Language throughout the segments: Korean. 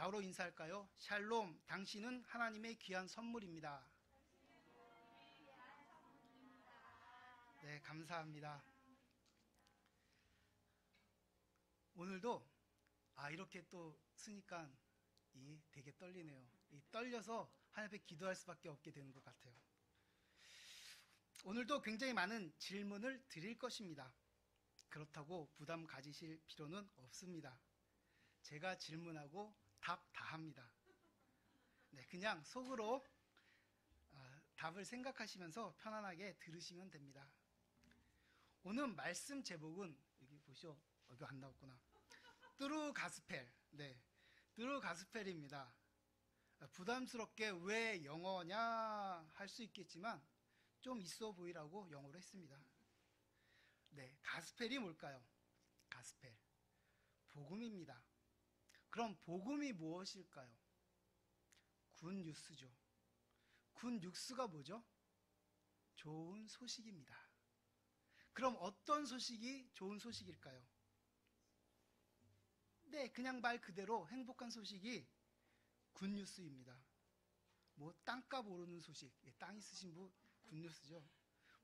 좌우로 인사할까요? 샬롬, 당신은 하나님의 귀한 선물입니다. 네, 감사합니다. 오늘도 이렇게 또 쓰니까 되게 떨리네요. 떨려서 하나님 앞에 기도할 수밖에 없게 되는 것 같아요. 오늘도 굉장히 많은 질문을 드릴 것입니다. 그렇다고 부담 가지실 필요는 없습니다. 제가 질문하고 답 다 합니다. 네, 그냥 속으로 답을 생각하시면서 편안하게 들으시면 됩니다. 오늘 말씀 제목은 여기 보시오. 여기 안 나왔구나. 뚜루 가스펠. 네, 뚜루 가스펠입니다. 부담스럽게 왜 영어냐 할 수 있겠지만 좀 있어 보이라고 영어로 했습니다. 네, 가스펠이 뭘까요? 가스펠, 복음입니다. 그럼 복음이 무엇일까요? 굿뉴스죠. 굿뉴스가 뭐죠? 좋은 소식입니다. 그럼 어떤 소식이 좋은 소식일까요? 네, 그냥 말 그대로 행복한 소식이 굿뉴스입니다. 뭐 땅값 오르는 소식, 땅 있으신 분 굿뉴스죠.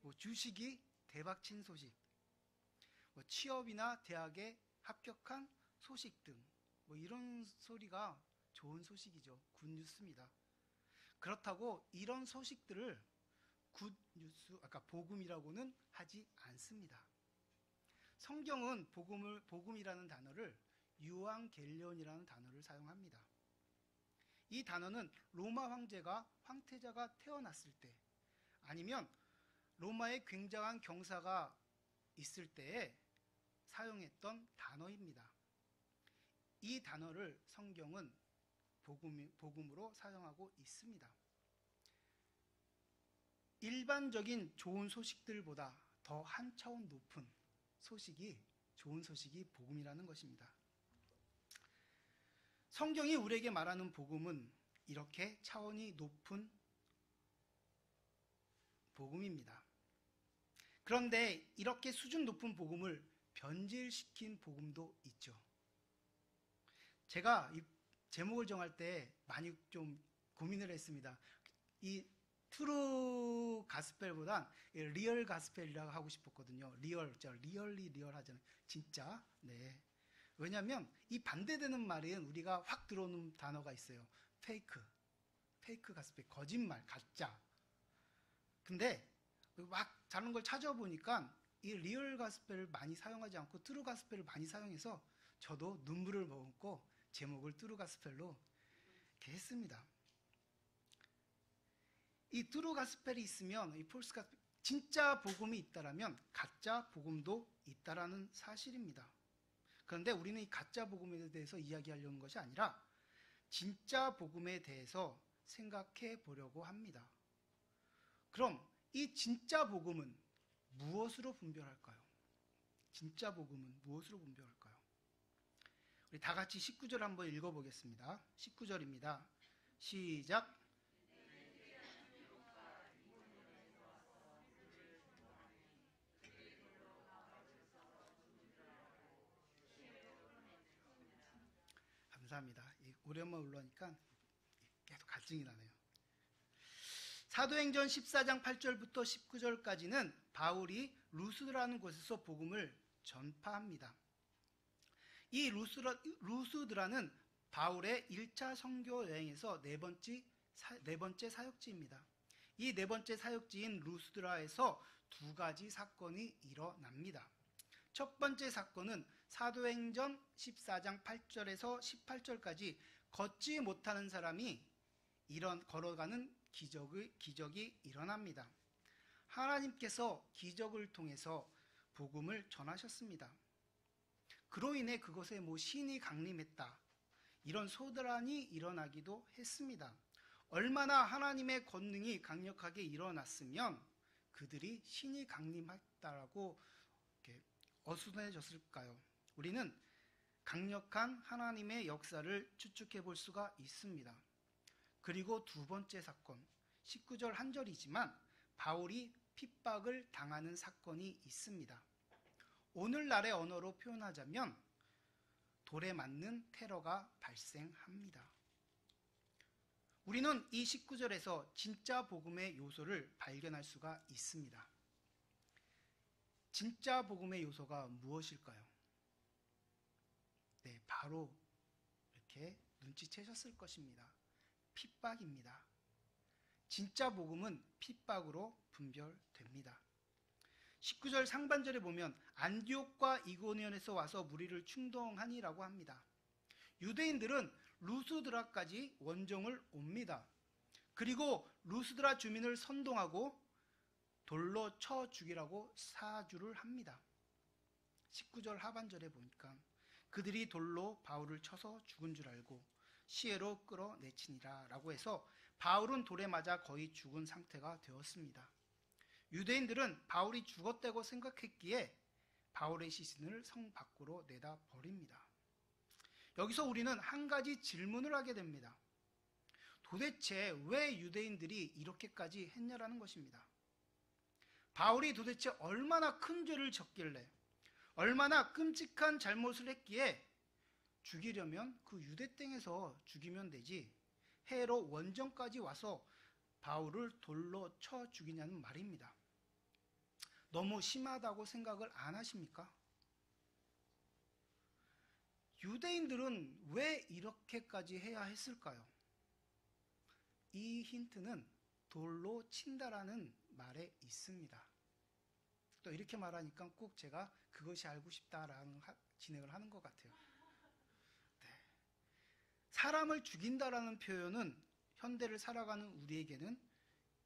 뭐 주식이 대박친 소식, 뭐 취업이나 대학에 합격한 소식 등 뭐 이런 소리가 좋은 소식이죠. 굿뉴스입니다. 그렇다고 이런 소식들을 굿뉴스, 아까 복음이라고는 하지 않습니다. 성경은 복음이라는 단어를 유앙겔리온이라는 단어를 사용합니다. 이 단어는 로마 황태자가 태어났을 때, 아니면 로마의 굉장한 경사가 있을 때에 사용했던 단어입니다. 이 단어를 성경은 복음으로 사용하고 있습니다. 일반적인 좋은 소식들보다 더 한 차원 높은 좋은 소식이 복음이라는 것입니다. 성경이 우리에게 말하는 복음은 이렇게 차원이 높은 복음입니다. 그런데 이렇게 수준 높은 복음을 변질시킨 복음도 있죠. 제가 이 제목을 정할 때 많이 좀 고민을 했습니다. 이 트루 가스펠보단 리얼 가스펠이라고 하고 싶었거든요. 리얼리 하잖아요. 진짜. 네. 왜냐하면 이 반대되는 말은 우리가 확 들어오는 단어가 있어요. 페이크 가스펠, 거짓말, 가짜. 근데 막 다른 걸 찾아보니까 이 리얼 가스펠을 많이 사용하지 않고 트루 가스펠을 많이 사용해서 저도 눈물을 머금고 제목을 뚜루 가스펠로 이렇게 했습니다. 이 뚜루 가스펠이 있으면 이 폴스 가스펠, 진짜 복음이 있다라면 가짜 복음도 있다라는 사실입니다. 그런데 우리는 이 가짜 복음에 대해서 이야기하려는 것이 아니라 진짜 복음에 대해서 생각해 보려고 합니다. 그럼 이 진짜 복음은 무엇으로 분별할까요? 진짜 복음은 무엇으로 분별할까요? 우리 다 같이 19절 한번 읽어보겠습니다. 19절입니다. 시작. 감사합니다. 오랜만에 올라오니까 계속 갈증이 나네요. 사도행전 14장 8절부터 19절까지는 바울이 루스드라는 곳에서 복음을 전파합니다. 이 루스드라는 바울의 1차 선교 여행에서 네 번째 사역지입니다. 이 네 번째 사역지인 루스드라에서 두 가지 사건이 일어납니다. 첫 번째 사건은 사도행전 14장 8절에서 18절까지 걷지 못하는 사람이 걸어가는 기적이 일어납니다. 하나님께서 기적을 통해서 복음을 전하셨습니다. 그로 인해 그것에 신이 강림했다, 이런 소란이 일어나기도 했습니다. 얼마나 하나님의 권능이 강력하게 일어났으면 그들이 신이 강림했다라고 이렇게 어수선해졌을까요? 우리는 강력한 하나님의 역사를 추측해 볼 수가 있습니다. 그리고 두 번째 사건, 19절 한 절이지만 바울이 핍박을 당하는 사건이 있습니다. 오늘날의 언어로 표현하자면 돌에 맞는 테러가 발생합니다. 우리는 이 19절에서 진짜 복음의 요소를 발견할 수가 있습니다. 진짜 복음의 요소가 무엇일까요? 네, 바로 이렇게 눈치채셨을 것입니다. 핍박입니다. 진짜 복음은 핍박으로 분별됩니다. 19절 상반절에 보면 안디옥과 이고니온에서 와서 무리를 충동하니라고 합니다. 유대인들은 루스드라까지 원정을 옵니다. 그리고 루스드라 주민을 선동하고 돌로 쳐 죽이라고 사주를 합니다. 19절 하반절에 보니까 그들이 돌로 바울을 쳐서 죽은 줄 알고 시외로 끌어내치니라 라고 해서 바울은 돌에 맞아 거의 죽은 상태가 되었습니다. 유대인들은 바울이 죽었다고 생각했기에 바울의 시신을 성 밖으로 내다 버립니다. 여기서 우리는 한 가지 질문을 하게 됩니다. 도대체 왜 유대인들이 이렇게까지 했냐라는 것입니다. 바울이 도대체 얼마나 큰 죄를 졌길래, 얼마나 끔찍한 잘못을 했기에 죽이려면 그 유대 땅에서 죽이면 되지 해로 원정까지 와서 바울을 돌로 쳐 죽이냐는 말입니다. 너무 심하다고 생각을 안 하십니까? 유대인들은 왜 이렇게까지 해야 했을까요? 이 힌트는 돌로 친다라는 말에 있습니다. 또 이렇게 말하니까 꼭 제가 그것이 알고 싶다라는 진행을 하는 것 같아요. 네. 사람을 죽인다라는 표현은 현대를 살아가는 우리에게는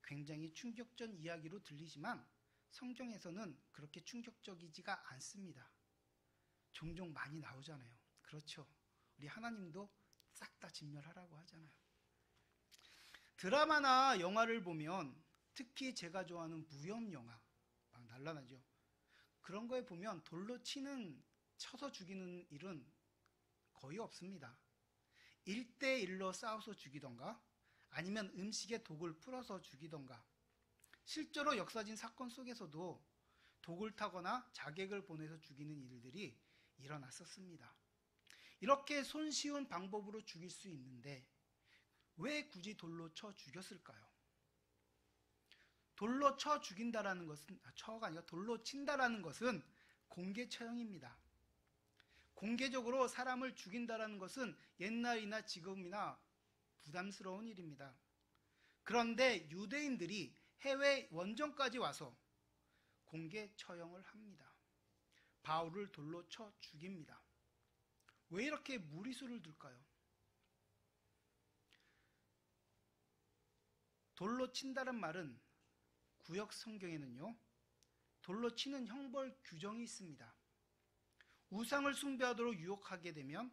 굉장히 충격적 이야기로 들리지만 성경에서는 그렇게 충격적이지가 않습니다. 종종 많이 나오잖아요. 그렇죠. 우리 하나님도 싹 다 진멸하라고 하잖아요. 드라마나 영화를 보면 특히 제가 좋아하는 무협 영화 막 날라나죠. 그런 거에 보면 돌로 쳐서 죽이는 일은 거의 없습니다. 1대1로 싸워서 죽이던가 아니면 음식에 독을 풀어서 죽이던가 실제로 역사진 사건 속에서도 독을 타거나 자객을 보내서 죽이는 일들이 일어났었습니다. 이렇게 손쉬운 방법으로 죽일 수 있는데 왜 굳이 돌로 쳐 죽였을까요? 돌로 쳐 죽인다라는 것은, 쳐가 아니라 돌로 친다라는 것은 공개 처형입니다. 공개적으로 사람을 죽인다라는 것은 옛날이나 지금이나 부담스러운 일입니다. 그런데 유대인들이 해외 원정까지 와서 공개 처형을 합니다. 바울을 돌로 쳐 죽입니다. 왜 이렇게 무리수를 둘까요? 돌로 친다는 말은 구역 성경에는요, 돌로 치는 형벌 규정이 있습니다. 우상을 숭배하도록 유혹하게 되면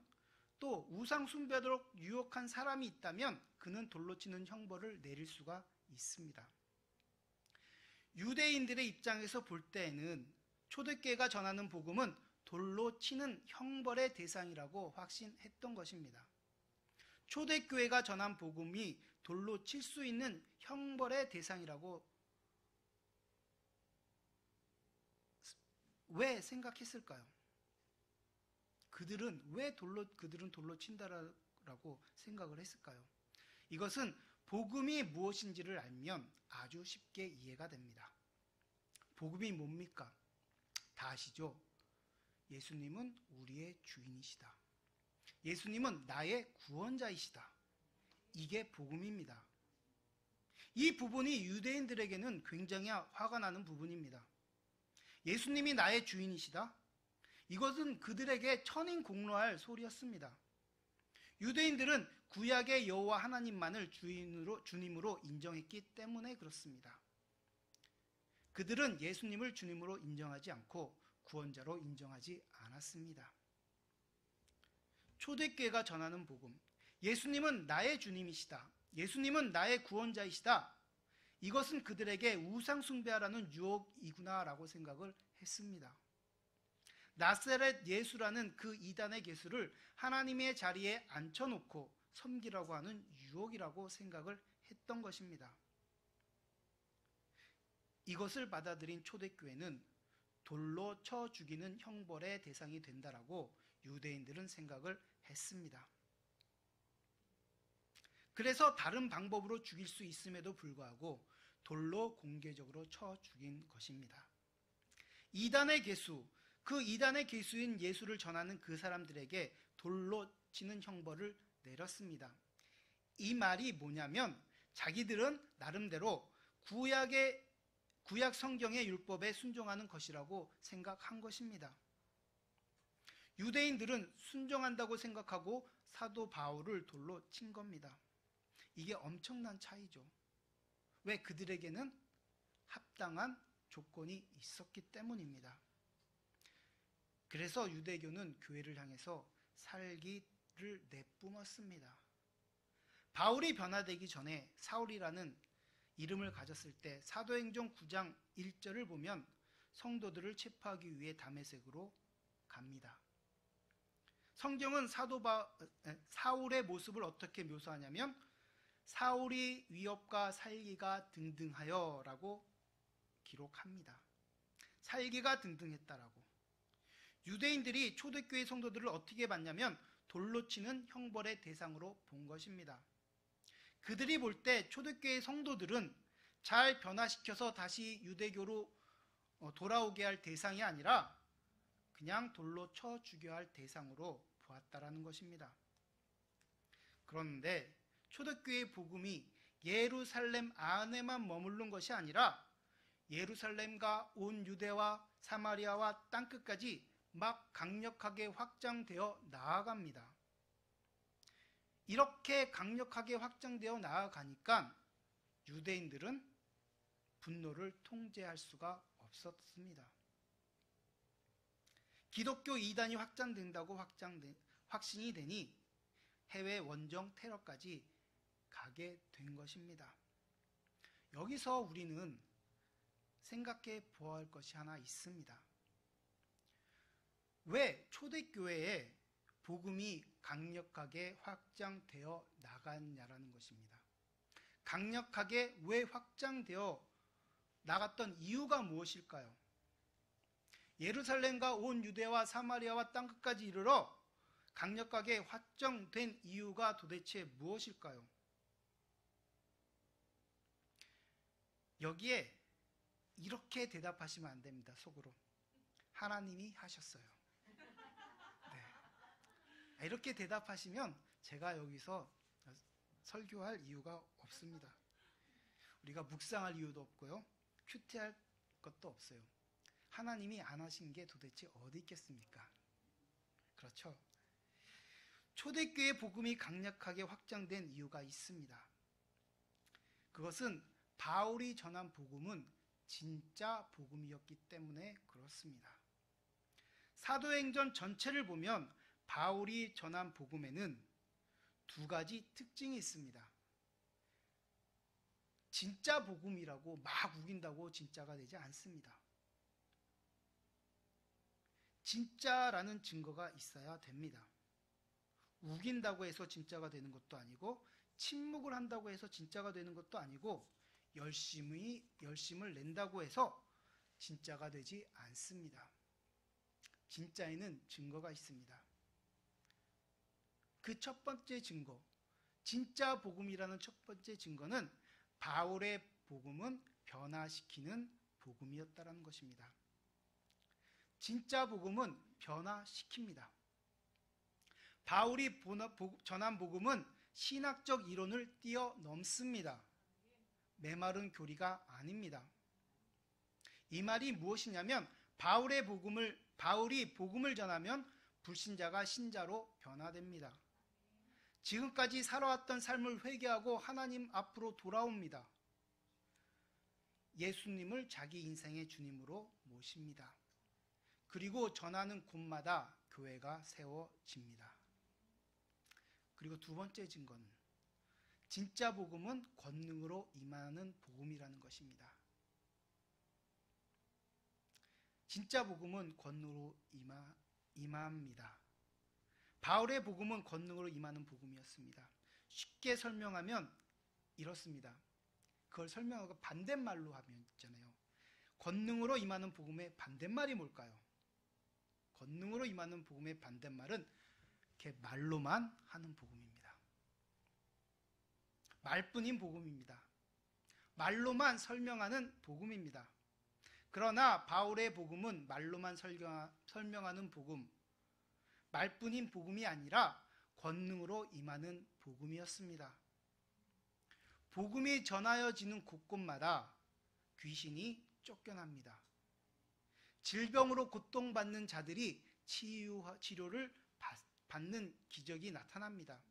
또 우상 숭배하도록 유혹한 사람이 있다면 그는 돌로 치는 형벌을 내릴 수가 있습니다. 유대인들의 입장에서 볼 때에는 초대교회가 전하는 복음은 돌로 치는 형벌의 대상이라고 확신했던 것입니다. 초대교회가 전한 복음이 돌로 칠 수 있는 형벌의 대상이라고 왜 생각했을까요? 그들은 돌로 친다라고 생각을 했을까요? 이것은 복음이 무엇인지를 알면 아주 쉽게 이해가 됩니다. 복음이 뭡니까? 다 아시죠? 예수님은 우리의 주인이시다. 예수님은 나의 구원자이시다. 이게 복음입니다. 이 부분이 유대인들에게는 굉장히 화가 나는 부분입니다. 예수님이 나의 주인이시다? 이것은 그들에게 천인공노할 소리였습니다. 유대인들은 구약의 여호와 하나님만을 주님으로 인정했기 때문에 그렇습니다. 그들은 예수님을 주님으로 인정하지 않고 구원자로 인정하지 않았습니다. 초대교회가 전하는 복음, 예수님은 나의 주님이시다. 예수님은 나의 구원자이시다. 이것은 그들에게 우상 숭배하라는 유혹이구나라고 생각을 했습니다. 나사렛 예수라는 그 이단의 예수를 하나님의 자리에 앉혀놓고 섬기라고 하는 유혹이라고 생각을 했던 것입니다. 이것을 받아들인 초대교회는 돌로 쳐 죽이는 형벌의 대상이 된다라고 유대인들은 생각을 했습니다. 그래서 다른 방법으로 죽일 수 있음에도 불구하고 돌로 공개적으로 쳐 죽인 것입니다. 이단의 개수, 그 이단의 개수인 예수를 전하는 그 사람들에게 돌로 치는 형벌을 내렸습니다. 이 말이 뭐냐면 자기들은 나름대로 구약 성경의 율법에 순종하는 것이라고 생각한 것입니다. 유대인들은 순종한다고 생각하고 사도 바울을 돌로 친 겁니다. 이게 엄청난 차이죠. 왜? 그들에게는 합당한 조건이 있었기 때문입니다. 그래서 유대교는 교회를 향해서 살기를 내뿜었습니다. 바울이 변화되기 전에 사울이라는 이름을 가졌을 때 사도행전 9장 1절을 보면 성도들을 체포하기 위해 다메섹으로 갑니다. 성경은 사울의 모습을 어떻게 묘사하냐면 사울이 위협과 살기가 등등하여 라고 기록합니다. 살기가 등등했다라고. 유대인들이 초대교회 성도들을 어떻게 봤냐면 돌로 치는 형벌의 대상으로 본 것입니다. 그들이 볼 때 초대교회 성도들은 잘 변화시켜서 다시 유대교로 돌아오게 할 대상이 아니라 그냥 돌로 쳐 죽여야 할 대상으로 보았다라는 것입니다. 그런데 초대교회의 복음이 예루살렘 안에만 머무른 것이 아니라 예루살렘과 온 유대와 사마리아와 땅끝까지 막 강력하게 확장되어 나아갑니다. 이렇게 강력하게 확장되어 나아가니까 유대인들은 분노를 통제할 수가 없었습니다. 기독교 이단이 확장된다고 확신이 되니 해외 원정 테러까지 가게 된 것입니다. 여기서 우리는 생각해 보아야 할 것이 하나 있습니다. 왜 초대교회에 복음이 강력하게 확장되어 나갔냐라는 것입니다. 강력하게 왜 확장되어 나갔던 이유가 무엇일까요? 예루살렘과 온 유대와 사마리아와 땅끝까지 이르러 강력하게 확장된 이유가 도대체 무엇일까요? 여기에 이렇게 대답하시면 안 됩니다. 속으로. 하나님이 하셨어요. 네. 이렇게 대답하시면 제가 여기서 설교할 이유가 없습니다. 우리가 묵상할 이유도 없고요. 큐티할 것도 없어요. 하나님이 안 하신 게 도대체 어디 있겠습니까? 그렇죠? 초대교회 복음이 강력하게 확장된 이유가 있습니다. 그것은 바울이 전한 복음은 진짜 복음이었기 때문에 그렇습니다. 사도행전 전체를 보면 바울이 전한 복음에는 두 가지 특징이 있습니다. 진짜 복음이라고 막 우긴다고 진짜가 되지 않습니다. 진짜라는 증거가 있어야 됩니다. 우긴다고 해서 진짜가 되는 것도 아니고 침묵을 한다고 해서 진짜가 되는 것도 아니고 열심을 낸다고 해서 진짜가 되지 않습니다. 진짜에는 증거가 있습니다. 그 첫 번째 증거, 진짜 복음이라는 첫 번째 증거는 바울의 복음은 변화시키는 복음이었다는 것입니다. 진짜 복음은 변화시킵니다. 바울이 전한 복음은 신학적 이론을 뛰어넘습니다. 메마른 교리가 아닙니다. 이 말이 무엇이냐면 바울이 복음을 전하면 불신자가 신자로 변화됩니다. 지금까지 살아왔던 삶을 회개하고 하나님 앞으로 돌아옵니다. 예수님을 자기 인생의 주님으로 모십니다. 그리고 전하는 곳마다 교회가 세워집니다. 그리고 두 번째 증거는 진짜 복음은 권능으로 임하는 복음이라는 것입니다. 진짜 복음은 권능으로 임합니다. 바울의 복음은 권능으로 임하는 복음이었습니다. 쉽게 설명하면 이렇습니다. 그걸 설명하고 반대말로 하면 있잖아요. 권능으로 임하는 복음의 반대말이 뭘까요? 권능으로 임하는 복음의 반대말은 이렇게 말로만 하는 복음입니다. 말뿐인 복음입니다. 말로만 설명하는 복음입니다. 그러나 바울의 복음은 말로만 설명하는 복음, 말뿐인 복음이 아니라 권능으로 임하는 복음이었습니다. 복음이 전하여지는 곳곳마다 귀신이 쫓겨납니다. 질병으로 고통받는 자들이 치료를 받는 기적이 나타납니다.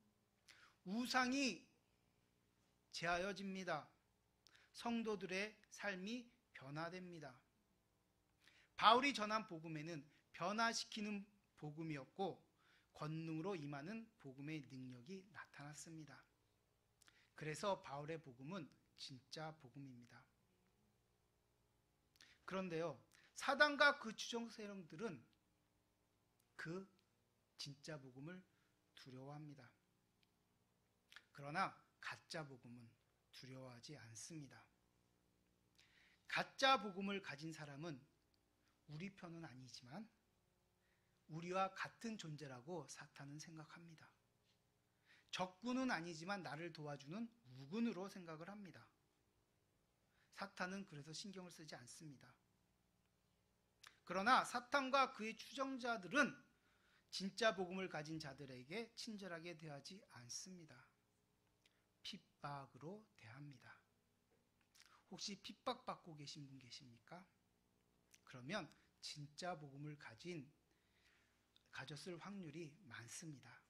우상이 제하여집니다. 성도들의 삶이 변화됩니다. 바울이 전한 복음에는 변화시키는 복음이었고 권능으로 임하는 복음의 능력이 나타났습니다. 그래서 바울의 복음은 진짜 복음입니다. 그런데요, 사단과 그 추종 세력들은 그 진짜 복음을 두려워합니다. 그러나 가짜 복음은 두려워하지 않습니다. 가짜 복음을 가진 사람은 우리 편은 아니지만 우리와 같은 존재라고 사탄은 생각합니다. 적군은 아니지만 나를 도와주는 우군으로 생각을 합니다. 사탄은 그래서 신경을 쓰지 않습니다. 그러나 사탄과 그의 추종자들은 진짜 복음을 가진 자들에게 친절하게 대하지 않습니다. 핍박으로 대합니다. 혹시 핍박받고 계신 분 계십니까? 그러면 진짜 복음을 가졌을 확률이 많습니다.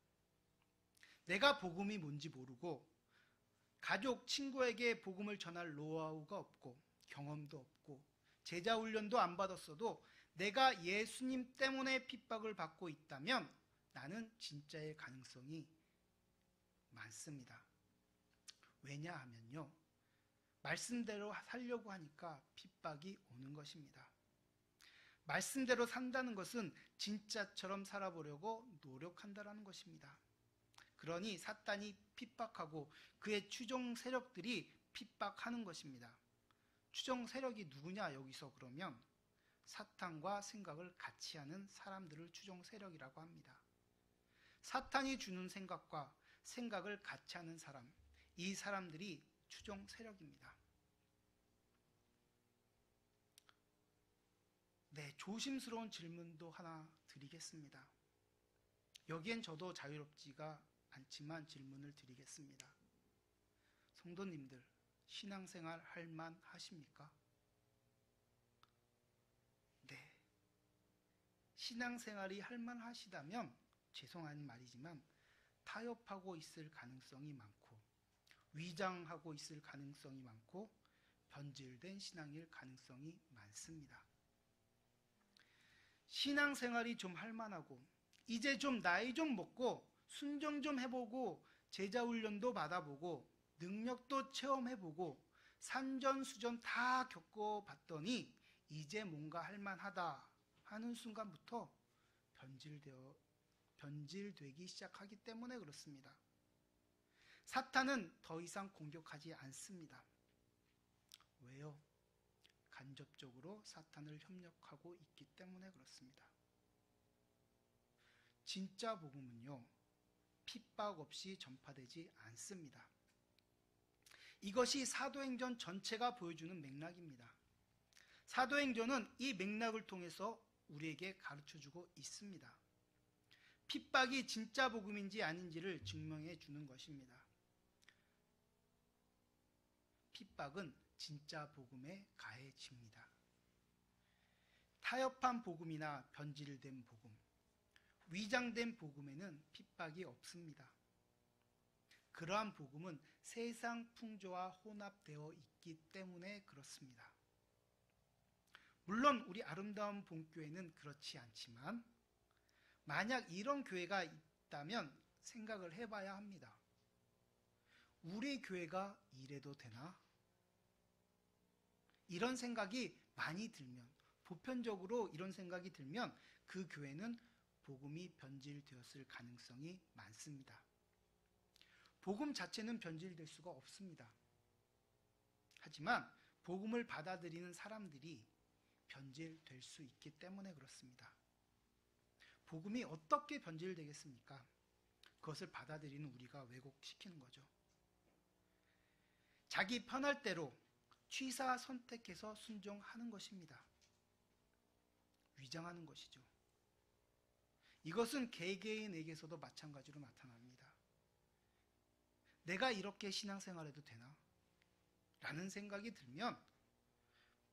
내가 복음이 뭔지 모르고 가족, 친구에게 복음을 전할 노하우가 없고 경험도 없고 제자 훈련도 안 받았어도 내가 예수님 때문에 핍박을 받고 있다면 나는 진짜의 가능성이 많습니다. 왜냐하면요, 말씀대로 살려고 하니까 핍박이 오는 것입니다. 말씀대로 산다는 것은 진짜처럼 살아보려고 노력한다는 것입니다. 그러니 사탄이 핍박하고 그의 추종 세력들이 핍박하는 것입니다. 추종 세력이 누구냐 여기서 그러면 사탄과 생각을 같이 하는 사람들을 추종 세력이라고 합니다. 사탄이 주는 생각과 생각을 같이 하는 사람, 이 사람들이 추종 세력입니다. 네, 조심스러운 질문도 하나 드리겠습니다. 여기엔 저도 자유롭지가 않지만 질문을 드리겠습니다. 성도님들, 신앙생활 할 만 하십니까? 네. 신앙생활이 할 만 하시다면 죄송한 말이지만 타협하고 있을 가능성이 많고 위장하고 있을 가능성이 많고 변질된 신앙일 가능성이 많습니다. 신앙생활이 좀 할 만하고 이제 좀 나이 좀 먹고 순종 좀 해보고 제자훈련도 받아보고 능력도 체험해보고 산전수전 다 겪어봤더니 이제 뭔가 할 만하다 하는 순간부터 변질되기 시작하기 때문에 그렇습니다. 사탄은 더 이상 공격하지 않습니다. 왜요? 간접적으로 사탄을 협력하고 있기 때문에 그렇습니다. 진짜 복음은요, 핍박 없이 전파되지 않습니다. 이것이 사도행전 전체가 보여주는 맥락입니다. 사도행전은 이 맥락을 통해서 우리에게 가르쳐주고 있습니다. 핍박이 진짜 복음인지 아닌지를 증명해 주는 것입니다. 핍박은 진짜 복음에 가해집니다. 타협한 복음이나 변질된 복음, 위장된 복음에는 핍박이 없습니다. 그러한 복음은 세상 풍조와 혼합되어 있기 때문에 그렇습니다. 물론 우리 아름다운 본교회는 그렇지 않지만 만약 이런 교회가 있다면 생각을 해봐야 합니다. 우리 교회가 이래도 되나? 이런 생각이 많이 들면, 보편적으로 이런 생각이 들면 그 교회는 복음이 변질되었을 가능성이 많습니다. 복음 자체는 변질될 수가 없습니다. 하지만 복음을 받아들이는 사람들이 변질될 수 있기 때문에 그렇습니다. 복음이 어떻게 변질되겠습니까? 그것을 받아들이는 우리가 왜곡시키는 거죠. 자기 편할 대로 취사 선택해서 순종하는 것입니다. 위장하는 것이죠. 이것은 개개인에게서도 마찬가지로 나타납니다. 내가 이렇게 신앙생활해도 되나? 라는 생각이 들면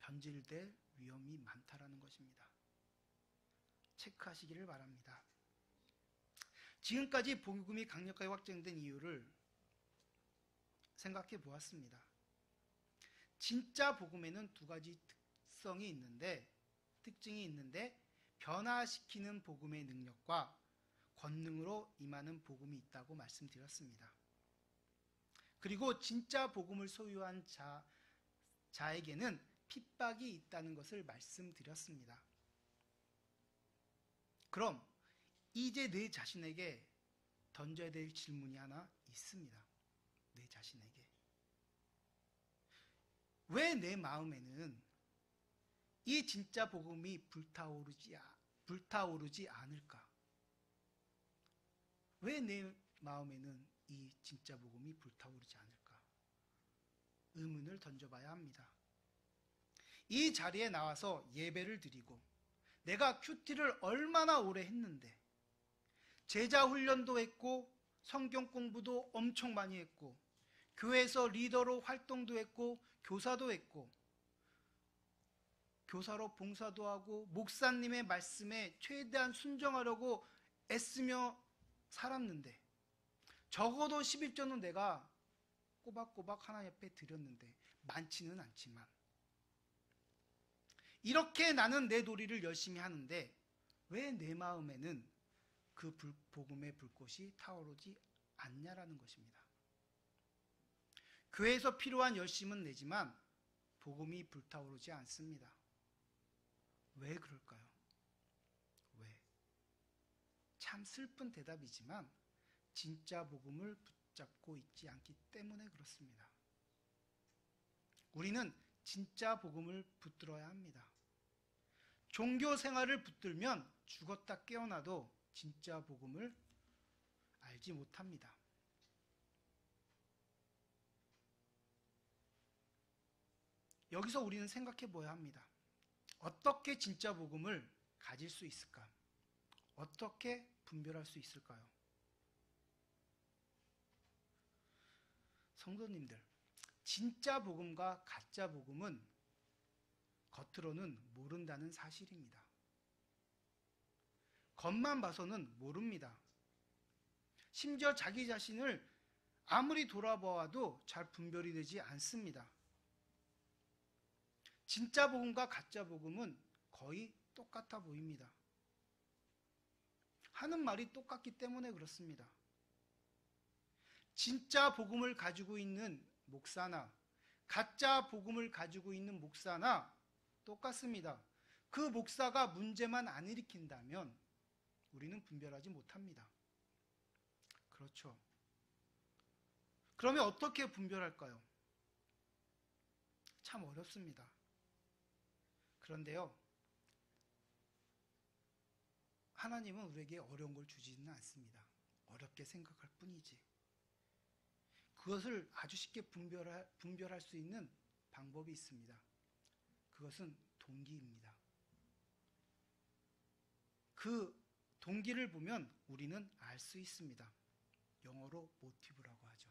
변질될 위험이 많다라는 것입니다. 체크하시기를 바랍니다. 지금까지 복음이 강력하게 확장된 이유를 생각해 보았습니다. 진짜 복음에는 두 가지 특징이 있는데 변화시키는 복음의 능력과 권능으로 임하는 복음이 있다고 말씀드렸습니다. 그리고 진짜 복음을 소유한 자에게는 핍박이 있다는 것을 말씀드렸습니다. 그럼 이제 내 자신에게 던져야 될 질문이 하나 있습니다. 내 자신에게. 왜 내 마음에는 이 진짜 복음이 불타오르지 않을까? 왜 내 마음에는 이 진짜 복음이 불타오르지 않을까? 의문을 던져봐야 합니다. 이 자리에 나와서 예배를 드리고 내가 큐티를 얼마나 오래 했는데 제자 훈련도 했고 성경 공부도 엄청 많이 했고 교회에서 리더로 활동도 했고 교사도 했고 교사로 봉사도 하고 목사님의 말씀에 최대한 순종하려고 애쓰며 살았는데 적어도 11조는 내가 꼬박꼬박 하나님 앞에 드렸는데 많지는 않지만 이렇게 나는 내 도리를 열심히 하는데 왜 내 마음에는 그 복음의 불꽃이 타오르지 않냐라는 것입니다. 교회에서 필요한 열심은 내지만 복음이 불타오르지 않습니다. 왜 그럴까요? 왜? 참 슬픈 대답이지만 진짜 복음을 붙잡고 있지 않기 때문에 그렇습니다. 우리는 진짜 복음을 붙들어야 합니다. 종교 생활을 붙들면 죽었다 깨어나도 진짜 복음을 알지 못합니다. 여기서 우리는 생각해 보아야 합니다. 어떻게 진짜 복음을 가질 수 있을까? 어떻게 분별할 수 있을까요? 성도님들, 진짜 복음과 가짜 복음은 겉으로는 모른다는 사실입니다. 겉만 봐서는 모릅니다. 심지어 자기 자신을 아무리 돌아보아도 잘 분별이 되지 않습니다. 진짜 복음과 가짜 복음은 거의 똑같아 보입니다. 하는 말이 똑같기 때문에 그렇습니다. 진짜 복음을 가지고 있는 목사나 가짜 복음을 가지고 있는 목사나 똑같습니다. 그 목사가 문제만 안 일으킨다면 우리는 분별하지 못합니다. 그렇죠. 그러면 어떻게 분별할까요? 참 어렵습니다. 그런데요, 하나님은 우리에게 어려운 걸 주지는 않습니다. 어렵게 생각할 뿐이지. 그것을 아주 쉽게 분별할 수 있는 방법이 있습니다. 그것은 동기입니다. 그 동기를 보면 우리는 알 수 있습니다. 영어로 모티브라고 하죠.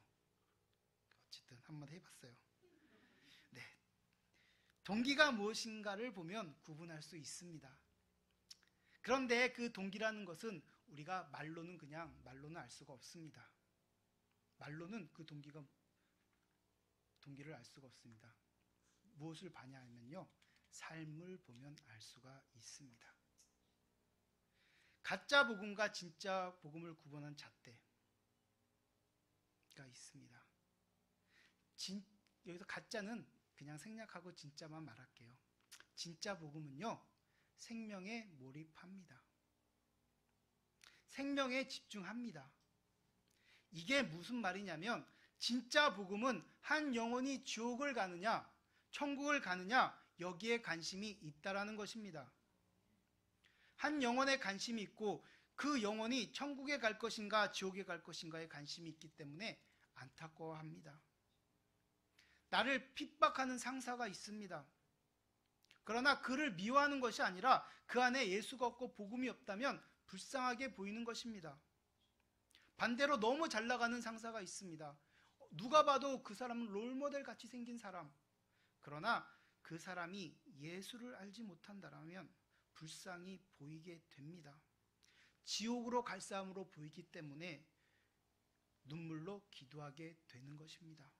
어쨌든 한번 해봤어요. 네, 동기가 무엇인가를 보면 구분할 수 있습니다. 그런데 그 동기라는 것은 우리가 말로는 알 수가 없습니다. 말로는 그 동기를 알 수가 없습니다. 무엇을 봐냐 하면요, 삶을 보면 알 수가 있습니다. 가짜 복음과 진짜 복음을 구분한 잣대가 있습니다. 여기서 가짜는 그냥 생략하고 진짜만 말할게요. 진짜 복음은요, 생명에 몰입합니다. 생명에 집중합니다. 이게 무슨 말이냐면 진짜 복음은 한 영혼이 지옥을 가느냐 천국을 가느냐 여기에 관심이 있다라는 것입니다. 한 영혼에 관심이 있고 그 영혼이 천국에 갈 것인가 지옥에 갈 것인가에 관심이 있기 때문에 안타까워합니다. 나를 핍박하는 상사가 있습니다. 그러나 그를 미워하는 것이 아니라 그 안에 예수가 없고 복음이 없다면 불쌍하게 보이는 것입니다. 반대로 너무 잘 나가는 상사가 있습니다. 누가 봐도 그 사람은 롤모델 같이 생긴 사람. 그러나 그 사람이 예수를 알지 못한다면 불쌍히 보이게 됩니다. 지옥으로 갈 사람으로 보이기 때문에 눈물로 기도하게 되는 것입니다.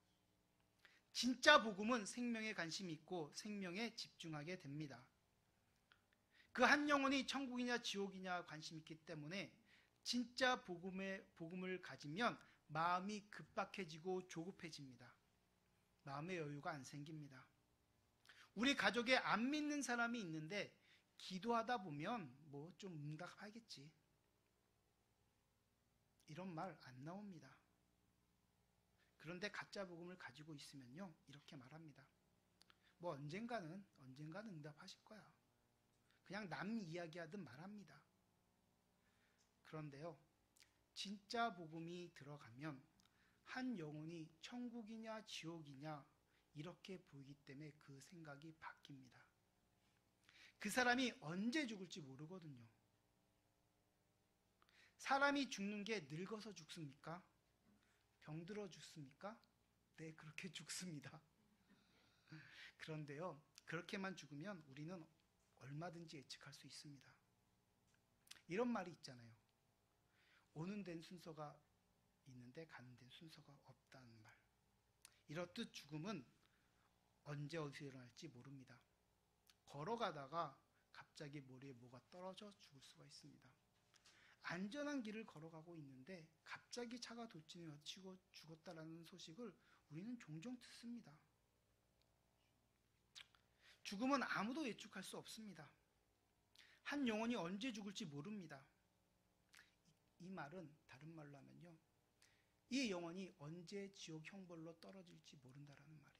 진짜 복음은 생명에 관심이 있고 생명에 집중하게 됩니다. 그 한 영혼이 천국이냐 지옥이냐 관심 있기 때문에 진짜 복음을 가지면 마음이 급박해지고 조급해집니다. 마음의 여유가 안 생깁니다. 우리 가족에 안 믿는 사람이 있는데 기도하다 보면 뭐 좀 응답하겠지. 이런 말 안 나옵니다. 그런데 가짜 복음을 가지고 있으면요, 이렇게 말합니다. 뭐 언젠가는 응답하실 거야. 그냥 남 이야기하듯 말합니다. 그런데요, 진짜 복음이 들어가면 한 영혼이 천국이냐 지옥이냐 이렇게 보이기 때문에 그 생각이 바뀝니다. 그 사람이 언제 죽을지 모르거든요. 사람이 죽는 게 늙어서 죽습니까? 병들어 죽습니까? 네, 그렇게 죽습니다. 그런데요, 그렇게만 죽으면 우리는 얼마든지 예측할 수 있습니다. 이런 말이 있잖아요. 오는 데는 순서가 있는데 가는 데는 순서가 없다는 말. 이렇듯 죽음은 언제 어디서 일어날지 모릅니다. 걸어가다가 갑자기 머리에 뭐가 떨어져 죽을 수가 있습니다. 안전한 길을 걸어가고 있는데 갑자기 차가 돌진해 치고 죽었다라는 소식을 우리는 종종 듣습니다. 죽음은 아무도 예측할 수 없습니다. 한 영혼이 언제 죽을지 모릅니다. 이 말은 다른 말로 하면요, 이 영혼이 언제 지옥 형벌로 떨어질지 모른다라는 말입니다.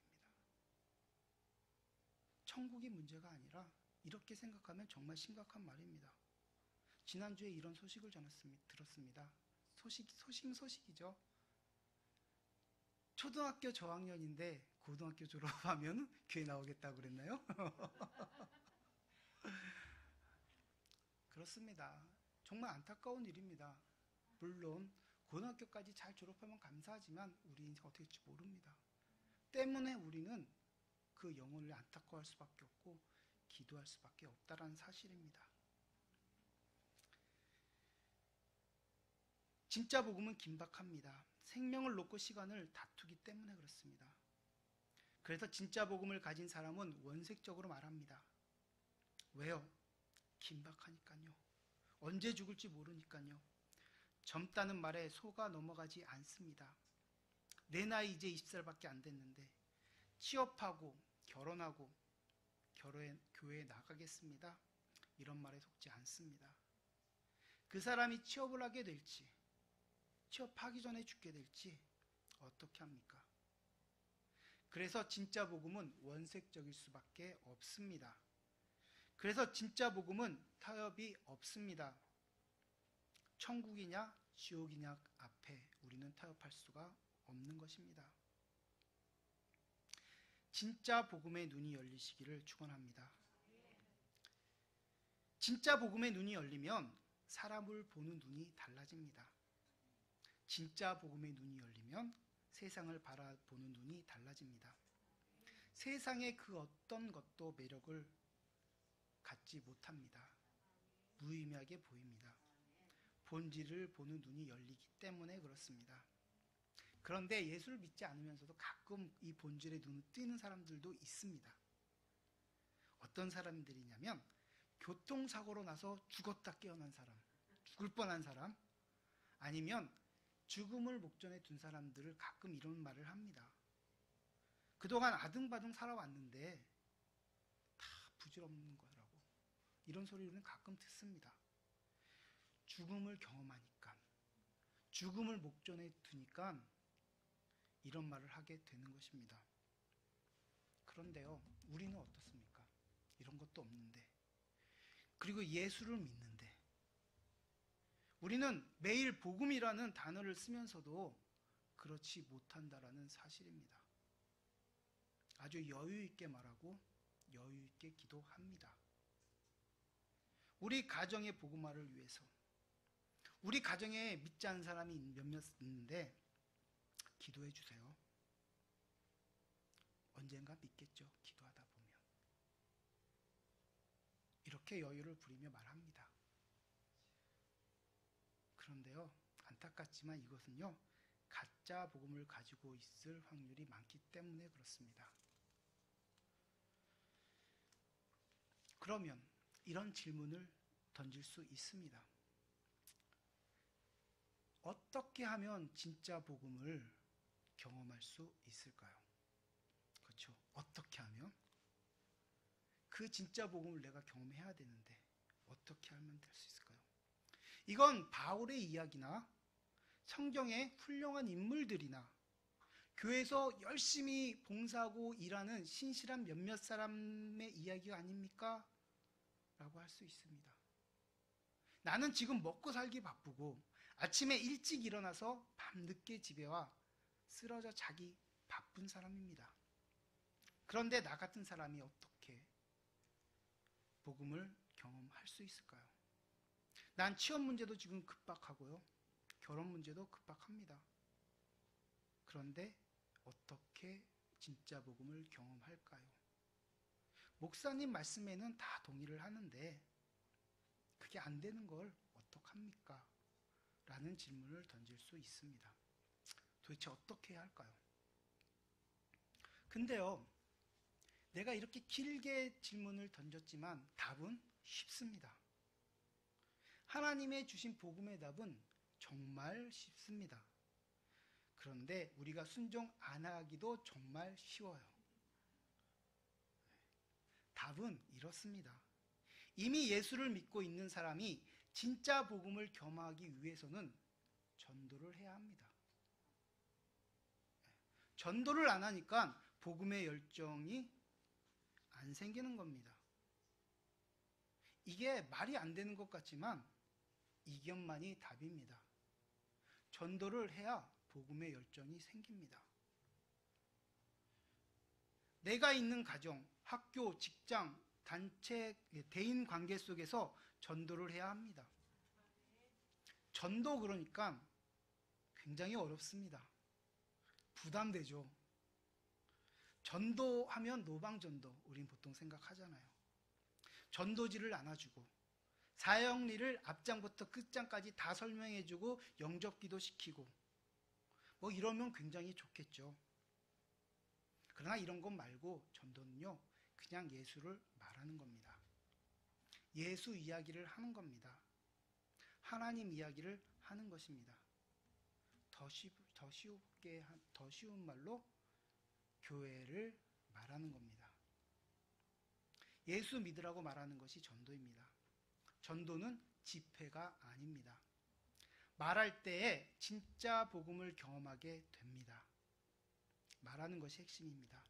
천국이 문제가 아니라 이렇게 생각하면 정말 심각한 말입니다. 지난주에 이런 소식을 들었습니다. 소식이죠. 초등학교 저학년인데 고등학교 졸업하면 교회 나오겠다고 그랬나요? 그렇습니다. 정말 안타까운 일입니다. 물론 고등학교까지 잘 졸업하면 감사하지만 우리 인생 어떻게 될지 모릅니다. 때문에 우리는 그 영혼을 안타까워할 수밖에 없고 기도할 수밖에 없다는 사실입니다. 진짜 복음은 긴박합니다. 생명을 놓고 시간을 다투기 때문에 그렇습니다. 그래서 진짜 복음을 가진 사람은 원색적으로 말합니다. 왜요? 긴박하니까요. 언제 죽을지 모르니까요. 젊다는 말에 속아 넘어가지 않습니다. 내 나이 이제 20살밖에 안 됐는데 취업하고 결혼하고 교회에 나가겠습니다. 이런 말에 속지 않습니다. 그 사람이 취업을 하게 될지 취업하기 전에 죽게 될지 어떻게 합니까? 그래서 진짜 복음은 원색적일 수밖에 없습니다. 그래서 진짜 복음은 타협이 없습니다. 천국이냐 지옥이냐 앞에 우리는 타협할 수가 없는 것입니다. 진짜 복음의 눈이 열리시기를 축원합니다. 진짜 복음의 눈이 열리면 사람을 보는 눈이 달라집니다. 진짜 복음의 눈이 열리면 세상을 바라보는 눈이 달라집니다. 세상의 그 어떤 것도 매력을 갖지 못합니다. 무의미하게 보입니다. 본질을 보는 눈이 열리기 때문에 그렇습니다. 그런데 예수를 믿지 않으면서도 가끔 이 본질에 눈을 뜨는 사람들도 있습니다. 어떤 사람들이냐면 교통사고로 나서 죽었다 깨어난 사람, 죽을 뻔한 사람, 아니면 죽음을 목전에 둔 사람들을 가끔 이런 말을 합니다. 그동안 아등바등 살아왔는데 다 부질없는 거라고. 이런 소리를 가끔 듣습니다. 죽음을 경험하니까, 죽음을 목전에 두니까 이런 말을 하게 되는 것입니다. 그런데요, 우리는 어떻습니까? 이런 것도 없는데, 그리고 예수를 믿는데, 우리는 매일 복음이라는 단어를 쓰면서도 그렇지 못한다라는 사실입니다. 아주 여유 있게 말하고 여유 있게 기도합니다. 우리 가정의 복음화를 위해서, 우리 가정에 믿지 않는 사람이 몇몇 있는데 기도해 주세요. 언젠가 믿겠죠, 기도하다 보면. 이렇게 여유를 부리며 말합니다. 그런데요, 안타깝지만 이것은요, 가짜 복음을 가지고 있을 확률이 많기 때문에 그렇습니다. 그러면 이런 질문을 던질 수 있습니다. 어떻게 하면 진짜 복음을 경험할 수 있을까요? 그렇죠? 어떻게 하면? 그 진짜 복음을 내가 경험해야 되는데 어떻게 하면 될 수 있을까요? 이건 바울의 이야기나 성경의 훌륭한 인물들이나 교회에서 열심히 봉사하고 일하는 신실한 몇몇 사람의 이야기가 아닙니까? 라고 할 수 있습니다. 나는 지금 먹고 살기 바쁘고 아침에 일찍 일어나서 밤늦게 집에 와 쓰러져 자기 바쁜 사람입니다. 그런데 나 같은 사람이 어떻게 복음을 경험할 수 있을까요? 난 취업 문제도 지금 급박하고요. 결혼 문제도 급박합니다. 그런데 어떻게 진짜 복음을 경험할까요? 목사님 말씀에는 다 동의를 하는데 그게 안 되는 걸 어떡합니까? 라는 질문을 던질 수 있습니다. 도대체 어떻게 해야 할까요? 근데요, 내가 이렇게 길게 질문을 던졌지만 답은 쉽습니다. 하나님의 주신 복음의 답은 정말 쉽습니다. 그런데 우리가 순종 안 하기도 정말 쉬워요. 답은 이렇습니다. 이미 예수를 믿고 있는 사람이 진짜 복음을 경험하기 위해서는 전도를 해야 합니다. 전도를 안 하니까 복음의 열정이 안 생기는 겁니다. 이게 말이 안 되는 것 같지만 이것만이 답입니다. 전도를 해야 복음의 열정이 생깁니다. 내가 있는 가정, 학교, 직장, 단체, 대인 관계 속에서 전도를 해야 합니다. 전도 그러니까 굉장히 어렵습니다. 부담되죠. 전도하면 노방전도, 우린 보통 생각하잖아요. 전도지를 안아주고 사역리를 앞장부터 끝장까지 다 설명해주고 영접기도 시키고 뭐 이러면 굉장히 좋겠죠. 그러나 이런 것 말고 전도는요, 그냥 예수를 말하는 겁니다. 예수 이야기를 하는 겁니다. 하나님 이야기를 하는 것입니다. 더 쉬운 말로 교회를 말하는 겁니다. 예수 믿으라고 말하는 것이 전도입니다. 전도는 집회가 아닙니다. 말할 때에 진짜 복음을 경험하게 됩니다. 말하는 것이 핵심입니다.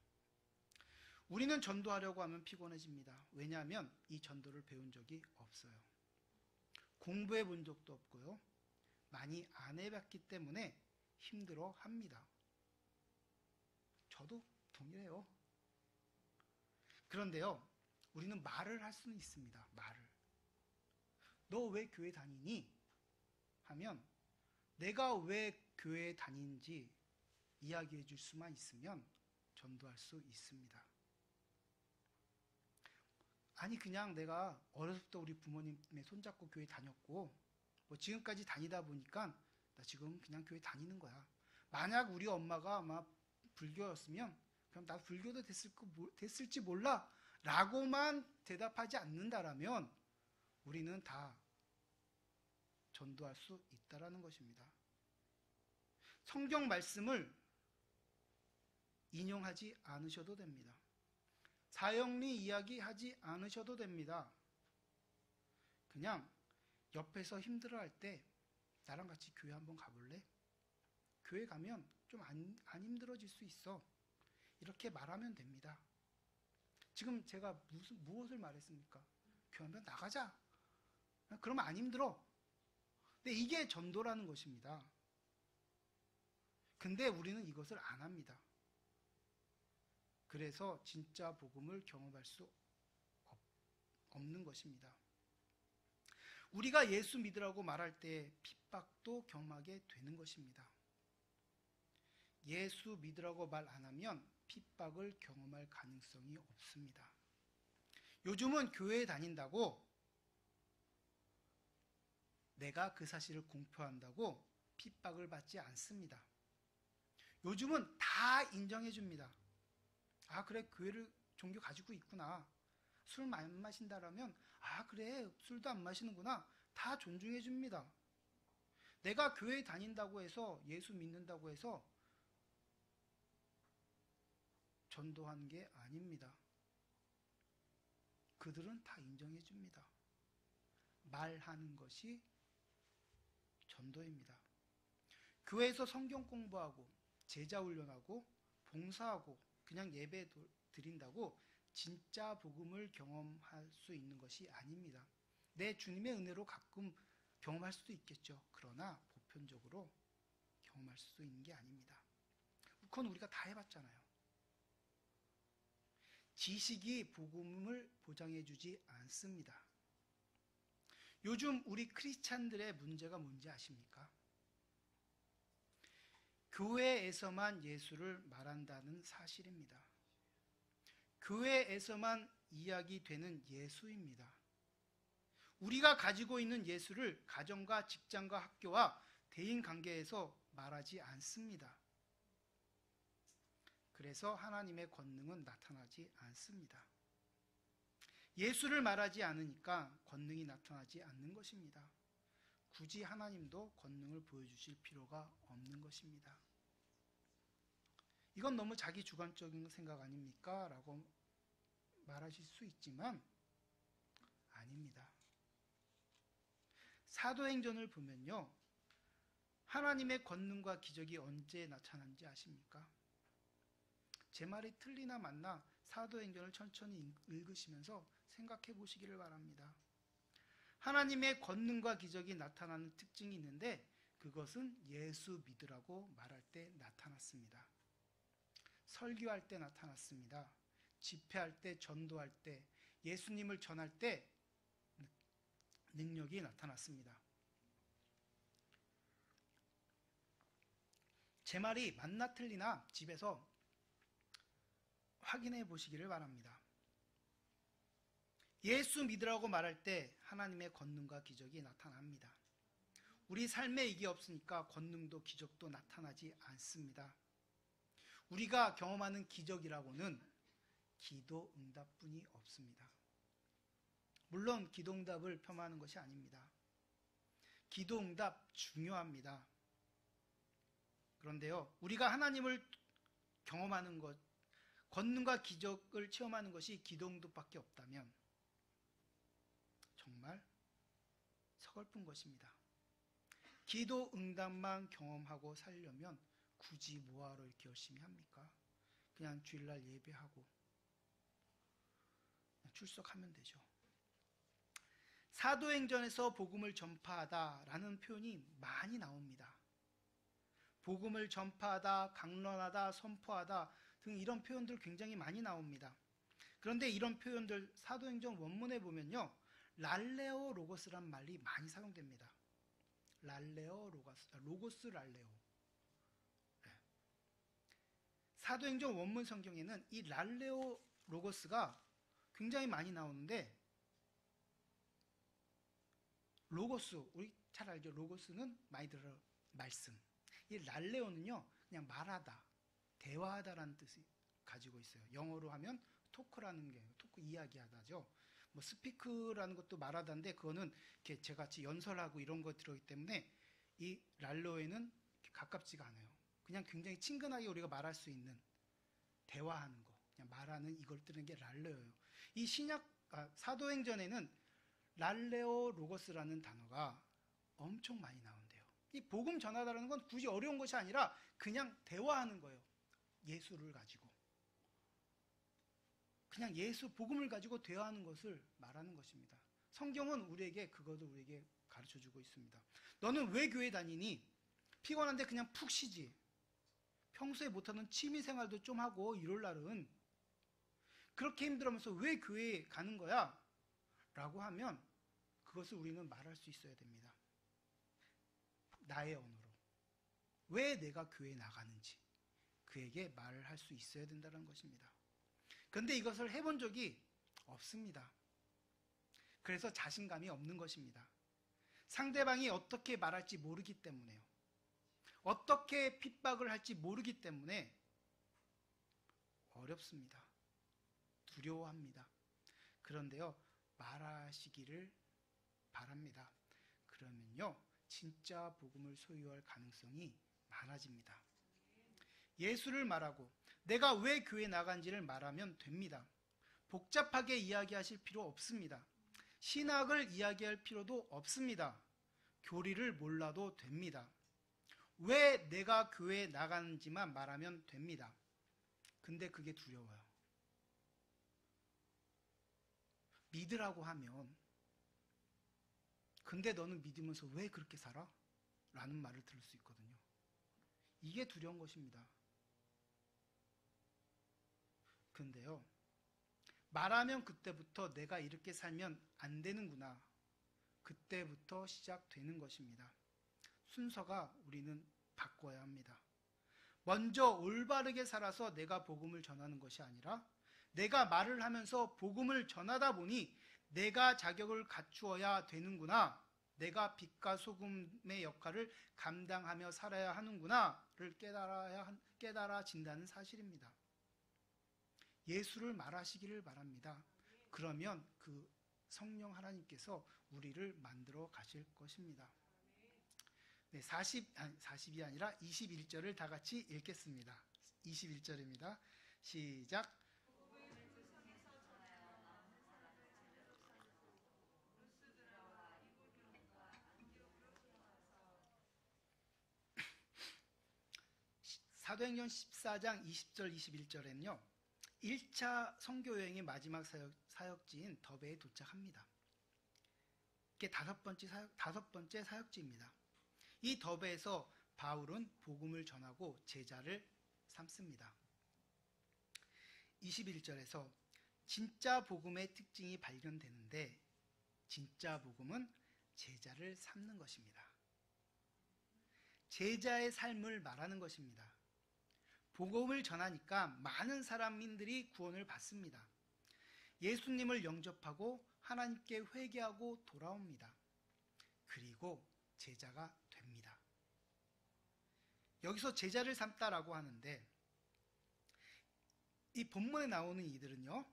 우리는 전도하려고 하면 피곤해집니다. 왜냐하면 이 전도를 배운 적이 없어요. 공부해 본 적도 없고요. 많이 안 해봤기 때문에 힘들어 합니다. 저도 동일해요. 그런데요, 우리는 말을 할 수는 있습니다. 말을. 너 왜 교회 다니니? 하면 내가 왜 교회에 다니는지 이야기해 줄 수만 있으면 전도할 수 있습니다. 아니 그냥 내가 어렸을 때 우리 부모님의 손잡고 교회 다녔고 뭐 지금까지 다니다 보니까 나 지금 그냥 교회 다니는 거야. 만약 우리 엄마가 아마 불교였으면 그럼 나 불교도 됐을지 몰라 라고만 대답하지 않는다라면 우리는 다 전도할 수 있다라는 것입니다. 성경 말씀을 인용하지 않으셔도 됩니다. 사형리 이야기하지 않으셔도 됩니다. 그냥 옆에서 힘들어할 때 나랑 같이 교회 한번 가볼래? 교회 가면 좀 안 힘들어질 수 있어. 이렇게 말하면 됩니다. 지금 제가 무엇을 말했습니까? 교회 한번 나가자. 그러면 안 힘들어. 근데 이게 전도라는 것입니다. 근데 우리는 이것을 안 합니다. 그래서 진짜 복음을 경험할 수 없는 것입니다. 우리가 예수 믿으라고 말할 때 핍박도 경험하게 되는 것입니다. 예수 믿으라고 말 안 하면 핍박을 경험할 가능성이 없습니다. 요즘은 교회에 다닌다고 내가 그 사실을 공표한다고 핍박을 받지 않습니다. 요즘은 다 인정해 줍니다. 아, 그래, 교회를 종교 가지고 있구나. 술 안 마신다라면, 아, 그래, 술도 안 마시는구나. 다 존중해 줍니다. 내가 교회에 다닌다고 해서, 예수 믿는다고 해서 전도한 게 아닙니다. 그들은 다 인정해 줍니다. 말하는 것이 전도입니다. 교회에서 성경 공부하고 제자 훈련하고 봉사하고 그냥 예배 드린다고 진짜 복음을 경험할 수 있는 것이 아닙니다. 내 주님의 은혜로 가끔 경험할 수도 있겠죠. 그러나 보편적으로 경험할 수 있는 게 아닙니다. 그건 우리가 다 해봤잖아요. 지식이 복음을 보장해주지 않습니다. 요즘 우리 크리스찬들의 문제가 뭔지 아십니까? 교회에서만 예수를 말한다는 사실입니다. 교회에서만 이야기되는 예수입니다. 우리가 가지고 있는 예수를 가정과 직장과 학교와 대인관계에서 말하지 않습니다. 그래서 하나님의 권능은 나타나지 않습니다. 예수를 말하지 않으니까 권능이 나타나지 않는 것입니다. 굳이 하나님도 권능을 보여주실 필요가 없는 것입니다. 이건 너무 자기 주관적인 생각 아닙니까? 라고 말하실 수 있지만 아닙니다. 사도행전을 보면요, 하나님의 권능과 기적이 언제 나타난지 아십니까? 제 말이 틀리나 맞나 사도행전을 천천히 읽으시면서 생각해 보시기를 바랍니다. 하나님의 권능과 기적이 나타나는 특징이 있는데 그것은 예수 믿으라고 말할 때 나타났습니다. 설교할 때 나타났습니다. 집회할 때, 전도할 때, 예수님을 전할 때 능력이 나타났습니다. 제 말이 맞나 틀리나 집에서 확인해 보시기를 바랍니다. 예수 믿으라고 말할 때 하나님의 권능과 기적이 나타납니다. 우리 삶에 이게 없으니까 권능도 기적도 나타나지 않습니다. 우리가 경험하는 기적이라고는 기도 응답뿐이 없습니다. 물론 기도 응답을 폄하하는 것이 아닙니다. 기도 응답 중요합니다. 그런데요, 우리가 하나님을 경험하는 것, 권능과 기적을 체험하는 것이 기도 응답밖에 없다면 정말 서글픈 것입니다. 기도 응답만 경험하고 살려면 굳이 뭐하러 이렇게 열심히 합니까? 그냥 주일날 예배하고 그냥 출석하면 되죠. 사도행전에서 복음을 전파하다라는 표현이 많이 나옵니다. 복음을 전파하다, 강론하다, 선포하다 등 이런 표현들 굉장히 많이 나옵니다. 그런데 이런 표현들 사도행전 원문에 보면요, 랄레오 로고스란 말이 많이 사용됩니다. 랄레오 로고스 랄레오. 네. 사도행전 원문 성경에는 이 랄레오 로고스가 굉장히 많이 나오는데, 로고스, 우리 잘 알죠? 로고스는 많이 들어 말씀. 이 랄레오는요, 그냥 말하다, 대화하다라는 뜻이 가지고 있어요. 영어로 하면 토크라는 게, 토크 이야기하다죠. 뭐 스피크라는 것도 말하다인데 그거는 이렇게 제같이 연설하고 이런 거 들어있기 때문에 이 랄레오에는 가깝지가 않아요. 그냥 굉장히 친근하게 우리가 말할 수 있는 대화하는 거, 그냥 말하는 이걸 뜨는 게 랄레오예요. 이 사도행전에는 랄레오 로고스라는 단어가 엄청 많이 나온대요. 이 복음 전하다라는 건 굳이 어려운 것이 아니라 그냥 대화하는 거예요. 예수를 가지고. 그냥 예수 복음을 가지고 대화하는 것을 말하는 것입니다. 성경은 우리에게 그것을 우리에게 가르쳐주고 있습니다. 너는 왜 교회 다니니? 피곤한데 그냥 푹 쉬지. 평소에 못하는 취미생활도 좀 하고 이럴 날은 그렇게 힘들어하면서 왜 교회에 가는 거야? 라고 하면 그것을 우리는 말할 수 있어야 됩니다. 나의 언어로. 왜 내가 교회에 나가는지 그에게 말을 할 수 있어야 된다는 것입니다. 그런데 이것을 해본 적이 없습니다. 그래서 자신감이 없는 것입니다. 상대방이 어떻게 말할지 모르기 때문에요. 어떻게 핍박을 할지 모르기 때문에 어렵습니다. 두려워합니다. 그런데요, 말하시기를 바랍니다. 그러면요, 진짜 복음을 소유할 가능성이 많아집니다. 예수를 말하고 내가 왜 교회 나간지를 말하면 됩니다. 복잡하게 이야기하실 필요 없습니다. 신학을 이야기할 필요도 없습니다. 교리를 몰라도 됩니다. 왜 내가 교회에 나가는지만 말하면 됩니다. 근데 그게 두려워요. 믿으라고 하면 근데 너는 믿으면서 왜 그렇게 살아? 라는 말을 들을 수 있거든요. 이게 두려운 것입니다. 근데요, 말하면 그때부터 내가 이렇게 살면 안 되는구나. 그때부터 시작되는 것입니다. 순서가 우리는 바꿔야 합니다. 먼저 올바르게 살아서 내가 복음을 전하는 것이 아니라 내가 말을 하면서 복음을 전하다 보니 내가 자격을 갖추어야 되는구나. 내가 빛과 소금의 역할을 감당하며 살아야 하는구나를 깨달아진다는 사실입니다. 예수를 말하시기를 바랍니다. 그러면 그 성령 하나님께서 우리를 만들어 가실 것입니다. 네, 40이 아니라 21절을 다 같이 읽겠습니다. 21절입니다. 시작. 사도행전 14장 20절 21절에는요. 1차 선교여행의 마지막 사역지인 더베에 도착합니다. 이게 다섯 번째 사역지입니다. 이 더베에서 바울은 복음을 전하고 제자를 삼습니다. 21절에서 진짜 복음의 특징이 발견되는데 진짜 복음은 제자를 삼는 것입니다. 제자의 삶을 말하는 것입니다. 복음을 전하니까 많은 사람들이 구원을 받습니다. 예수님을 영접하고 하나님께 회개하고 돌아옵니다. 그리고 제자가 됩니다. 여기서 제자를 삼다라고 하는데 이 본문에 나오는 이들은요,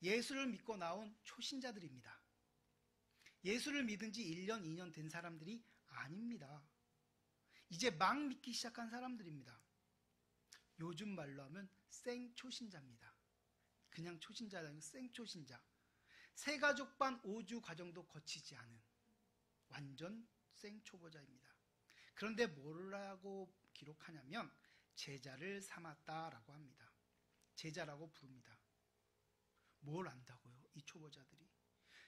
예수를 믿고 나온 초신자들입니다. 예수를 믿은 지 1년, 2년 된 사람들이 아닙니다. 이제 막 믿기 시작한 사람들입니다. 요즘 말로 하면 생초신자입니다. 그냥 초신자가 아니고 생초신자. 새가족반 5주 과정도 거치지 않은 완전 생초보자입니다. 그런데 뭐라고 기록하냐면 제자를 삼았다라고 합니다. 제자라고 부릅니다. 뭘 안다고요? 이 초보자들이.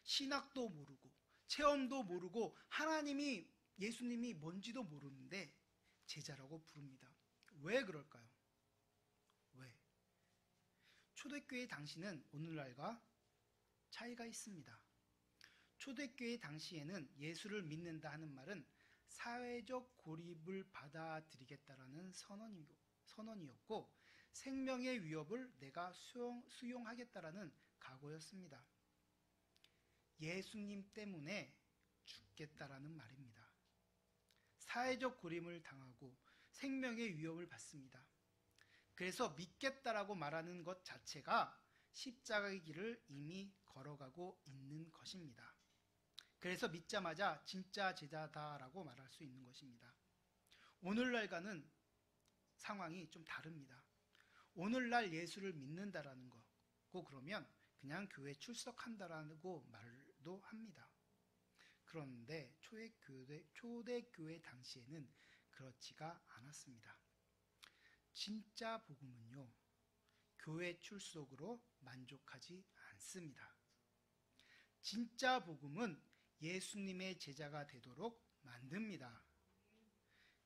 신학도 모르고 체험도 모르고 하나님이 예수님이 뭔지도 모르는데 제자라고 부릅니다. 왜 그럴까요? 왜? 초대교회 당시는 오늘날과 차이가 있습니다. 초대교회 당시에는 예수를 믿는다 하는 말은 사회적 고립을 받아들이겠다라는 선언이었고 생명의 위협을 내가 수용하겠다라는 각오였습니다. 예수님 때문에 죽겠다라는 말입니다. 사회적 고립을 당하고 생명의 위협을 받습니다. 그래서 믿겠다라고 말하는 것 자체가 십자가의 길을 이미 걸어가고 있는 것입니다. 그래서 믿자마자 진짜 제자다라고 말할 수 있는 것입니다. 오늘날과는 상황이 좀 다릅니다. 오늘날 예수를 믿는다라는 거고 그러면 그냥 교회 출석한다라고 말도 합니다. 그런데 초대교회 당시에는 그렇지가 않았습니다. 진짜 복음은요, 교회 출석으로 만족하지 않습니다. 진짜 복음은 예수님의 제자가 되도록 만듭니다.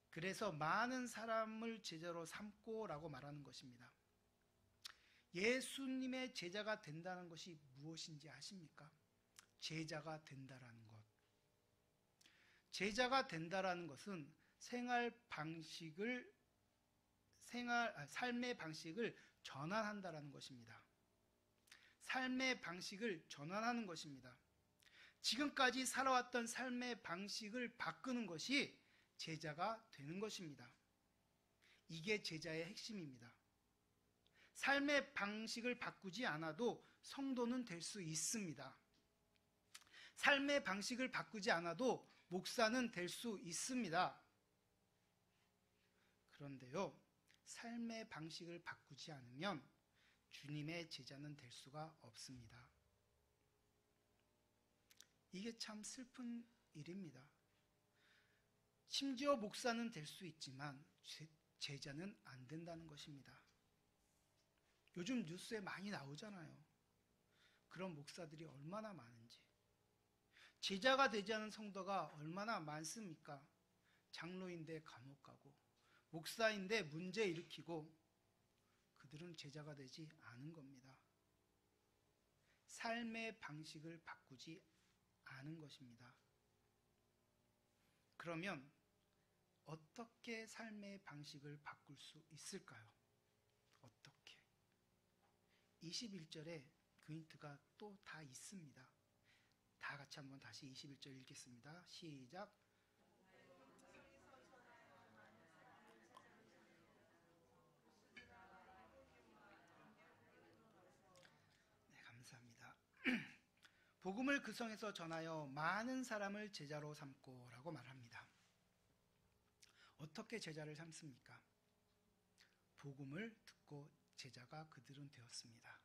그래서 많은 사람을 제자로 삼고라고 말하는 것입니다. 예수님의 제자가 된다는 것이 무엇인지 아십니까? 제자가 된다라는 것. 제자가 된다라는 것은 삶의 방식을 전환한다라는 것입니다. 삶의 방식을 전환하는 것입니다. 지금까지 살아왔던 삶의 방식을 바꾸는 것이 제자가 되는 것입니다. 이게 제자의 핵심입니다. 삶의 방식을 바꾸지 않아도 성도는 될 수 있습니다. 삶의 방식을 바꾸지 않아도 목사는 될 수 있습니다. 그런데요, 삶의 방식을 바꾸지 않으면 주님의 제자는 될 수가 없습니다. 이게 참 슬픈 일입니다. 심지어 목사는 될 수 있지만 제자는 안 된다는 것입니다. 요즘 뉴스에 많이 나오잖아요. 그런 목사들이 얼마나 많은지. 제자가 되지 않은 성도가 얼마나 많습니까? 장로인데 감옥 가고, 목사인데 문제 일으키고, 그들은 제자가 되지 않은 겁니다. 삶의 방식을 바꾸지 않은 것입니다. 그러면 어떻게 삶의 방식을 바꿀 수 있을까요? 어떻게? 21절에 그 힌트가 또 다 있습니다. 다 같이 한번 다시 21절 읽겠습니다. 시작. 네, 감사합니다. 복음을 그 성에서 전하여 많은 사람을 제자로 삼고라고 말합니다. 어떻게 제자를 삼습니까? 복음을 듣고 제자가 그들은 되었습니다.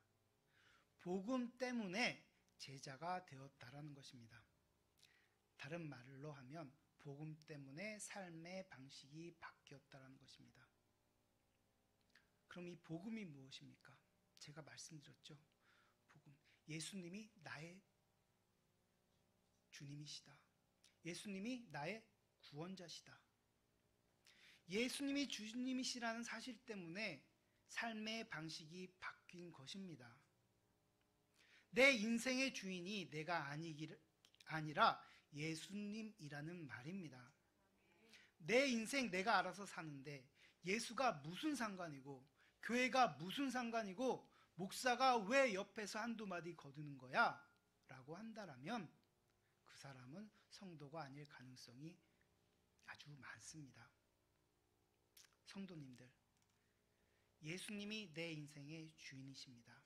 복음 때문에 제자가 되었다라는 것입니다. 다른 말로 하면 복음 때문에 삶의 방식이 바뀌었다라는 것입니다. 그럼 이 복음이 무엇입니까? 제가 말씀드렸죠. 복음. 예수님이 나의 주님이시다. 예수님이 나의 구원자시다. 예수님이 주님이시라는 사실 때문에 삶의 방식이 바뀐 것입니다. 내 인생의 주인이 내가 아니라 예수님이라는 말입니다. 내 인생 내가 알아서 사는데 예수가 무슨 상관이고, 교회가 무슨 상관이고, 목사가 왜 옆에서 한두 마디 거두는 거야? 라고 한다라면 그 사람은 성도가 아닐 가능성이 아주 많습니다. 성도님들, 예수님이 내 인생의 주인이십니다.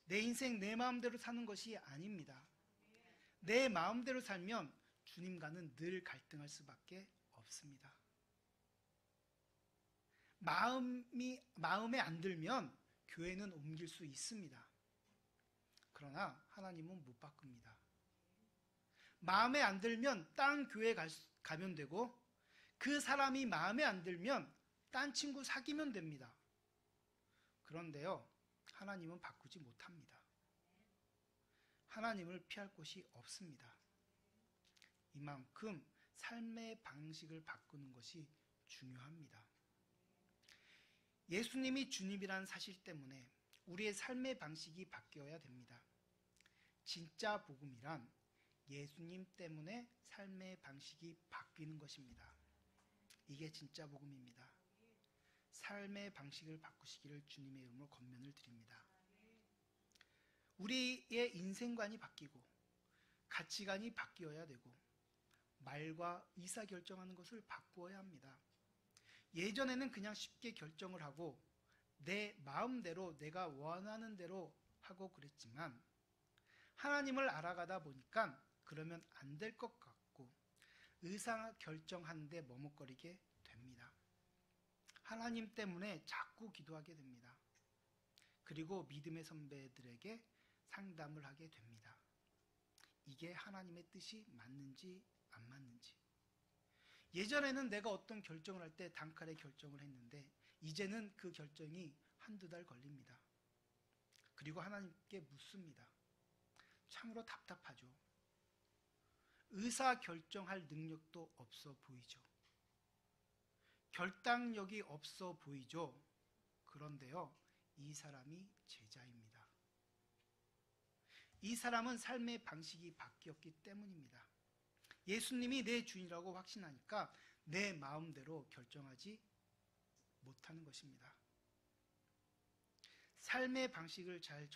내 인생 내 마음대로 사는 것이 아닙니다. 내 마음대로 살면 주님과는 늘 갈등할 수밖에 없습니다. 마음에 안 들면 교회는 옮길 수 있습니다. 그러나 하나님은 못 바꿉니다. 마음에 안 들면 딴 교회 가면 되고, 그 사람이 마음에 안 들면 딴 친구 사귀면 됩니다. 그런데요, 하나님은 바꾸지 못합니다. 하나님을 피할 곳이 없습니다. 이만큼 삶의 방식을 바꾸는 것이 중요합니다. 예수님이 주님이라는 사실 때문에 우리의 삶의 방식이 바뀌어야 됩니다. 진짜 복음이란 예수님 때문에 삶의 방식이 바뀌는 것입니다. 이게 진짜 복음입니다. 삶의 방식을 바꾸시기를 주님의 이름으로 권면을 드립니다. 우리의 인생관이 바뀌고 가치관이 바뀌어야 되고 말과 의사결정하는 것을 바꾸어야 합니다. 예전에는 그냥 쉽게 결정을 하고 내 마음대로 내가 원하는 대로 하고 그랬지만 하나님을 알아가다 보니까 그러면 안 될 것 같고 의사결정하는데 머뭇거리게 됩니다. 하나님 때문에 자꾸 기도하게 됩니다. 그리고 믿음의 선배들에게 상담을 하게 됩니다. 이게 하나님의 뜻이 맞는지 안 맞는지. 예전에는 내가 어떤 결정을 할 때 단칼에 결정을 했는데 이제는 그 결정이 한두 달 걸립니다. 그리고 하나님께 묻습니다. 참으로 답답하죠. 의사 결정할 능력도 없어 보이죠. 결단력이 없어 보이죠. 그런데요, 이 사람이 제자입니다. 이 사람은 삶의 방식이 바뀌었기 때문입니다. 예수님이 내 주인이라고 확신하니까 내 마음대로 결정하지 못하는 것입니다. 삶의 방식을 잘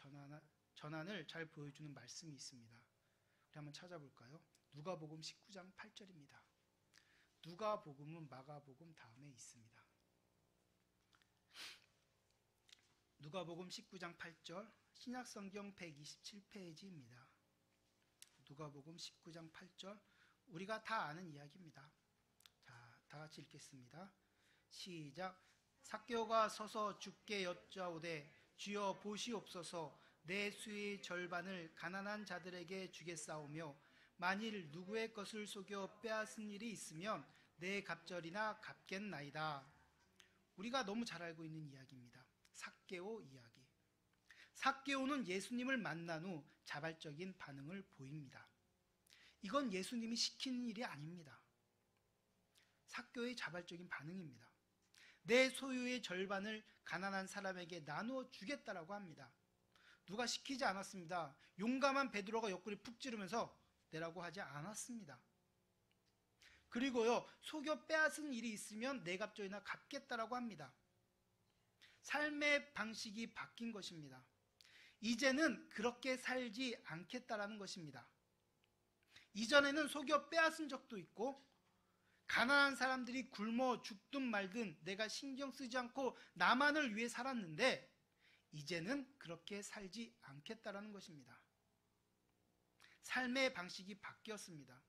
전환을 잘 보여주는 말씀이 있습니다. 우리 한번 찾아볼까요? 누가복음 19장 8절입니다. 누가복음은 마가복음 다음에 있습니다. 누가복음 19장 8절, 신약성경 127페이지입니다. 누가복음 19장 8절, 우리가 다 아는 이야기입니다. 자, 다 같이 읽겠습니다. 시작. 삭개오가 서서 주께 여짜오되 주여 보시옵소서, 내 수의 절반을 가난한 자들에게 주겠사오며 만일 누구의 것을 속여 빼앗은 일이 있으면 내 갑절이나 갚겠나이다. 우리가 너무 잘 알고 있는 이야기입니다. 삭개오 이야기. 삭개오는 예수님을 만난 후 자발적인 반응을 보입니다. 이건 예수님이 시키는 일이 아닙니다. 삭개오의 자발적인 반응입니다. 내 소유의 절반을 가난한 사람에게 나누어 주겠다라고 합니다. 누가 시키지 않았습니다. 용감한 베드로가 옆구리 푹 찌르면서 내라고 하지 않았습니다. 그리고요, 속여 빼앗은 일이 있으면 내 갑절이나 갚겠다라고 합니다. 삶의 방식이 바뀐 것입니다. 이제는 그렇게 살지 않겠다라는 것입니다. 이전에는 속여 빼앗은 적도 있고 가난한 사람들이 굶어 죽든 말든 내가 신경 쓰지 않고 나만을 위해 살았는데 이제는 그렇게 살지 않겠다라는 것입니다. 삶의 방식이 바뀌었습니다.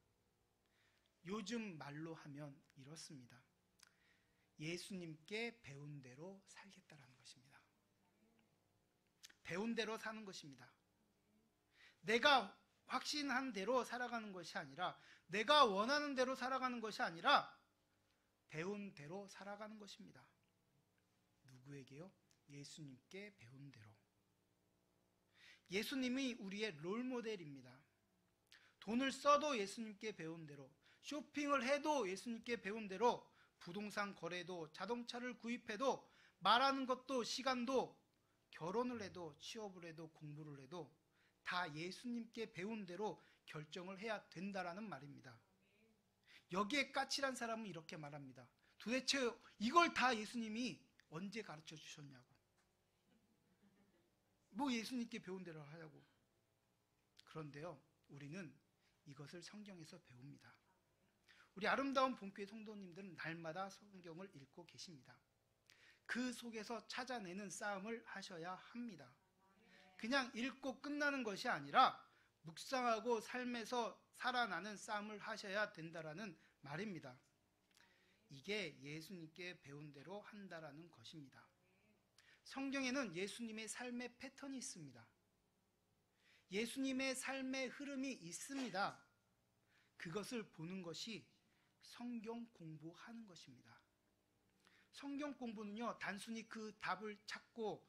요즘 말로 하면 이렇습니다. 예수님께 배운 대로 살겠다라는 것입니다. 배운 대로 사는 것입니다. 내가 확신한 대로 살아가는 것이 아니라, 내가 원하는 대로 살아가는 것이 아니라 배운 대로 살아가는 것입니다. 누구에게요? 예수님께 배운 대로. 예수님이 우리의 롤모델입니다. 돈을 써도 예수님께 배운 대로, 쇼핑을 해도 예수님께 배운 대로, 부동산 거래도, 자동차를 구입해도, 말하는 것도, 시간도, 결혼을 해도, 취업을 해도, 공부를 해도 다 예수님께 배운 대로 결정을 해야 된다라는 말입니다. 여기에 까칠한 사람은 이렇게 말합니다. 도대체 이걸 다 예수님이 언제 가르쳐 주셨냐고. 뭐 예수님께 배운 대로 하냐고. 그런데요, 우리는 이것을 성경에서 배웁니다. 우리 아름다운 본교회 성도님들은 날마다 성경을 읽고 계십니다. 그 속에서 찾아내는 싸움을 하셔야 합니다. 그냥 읽고 끝나는 것이 아니라 묵상하고 삶에서 살아나는 싸움을 하셔야 된다라는 말입니다. 이게 예수님께 배운 대로 한다라는 것입니다. 성경에는 예수님의 삶의 패턴이 있습니다. 예수님의 삶의 흐름이 있습니다. 그것을 보는 것이 성경 공부하는 것입니다. 성경 공부는요, 단순히 그 답을 찾고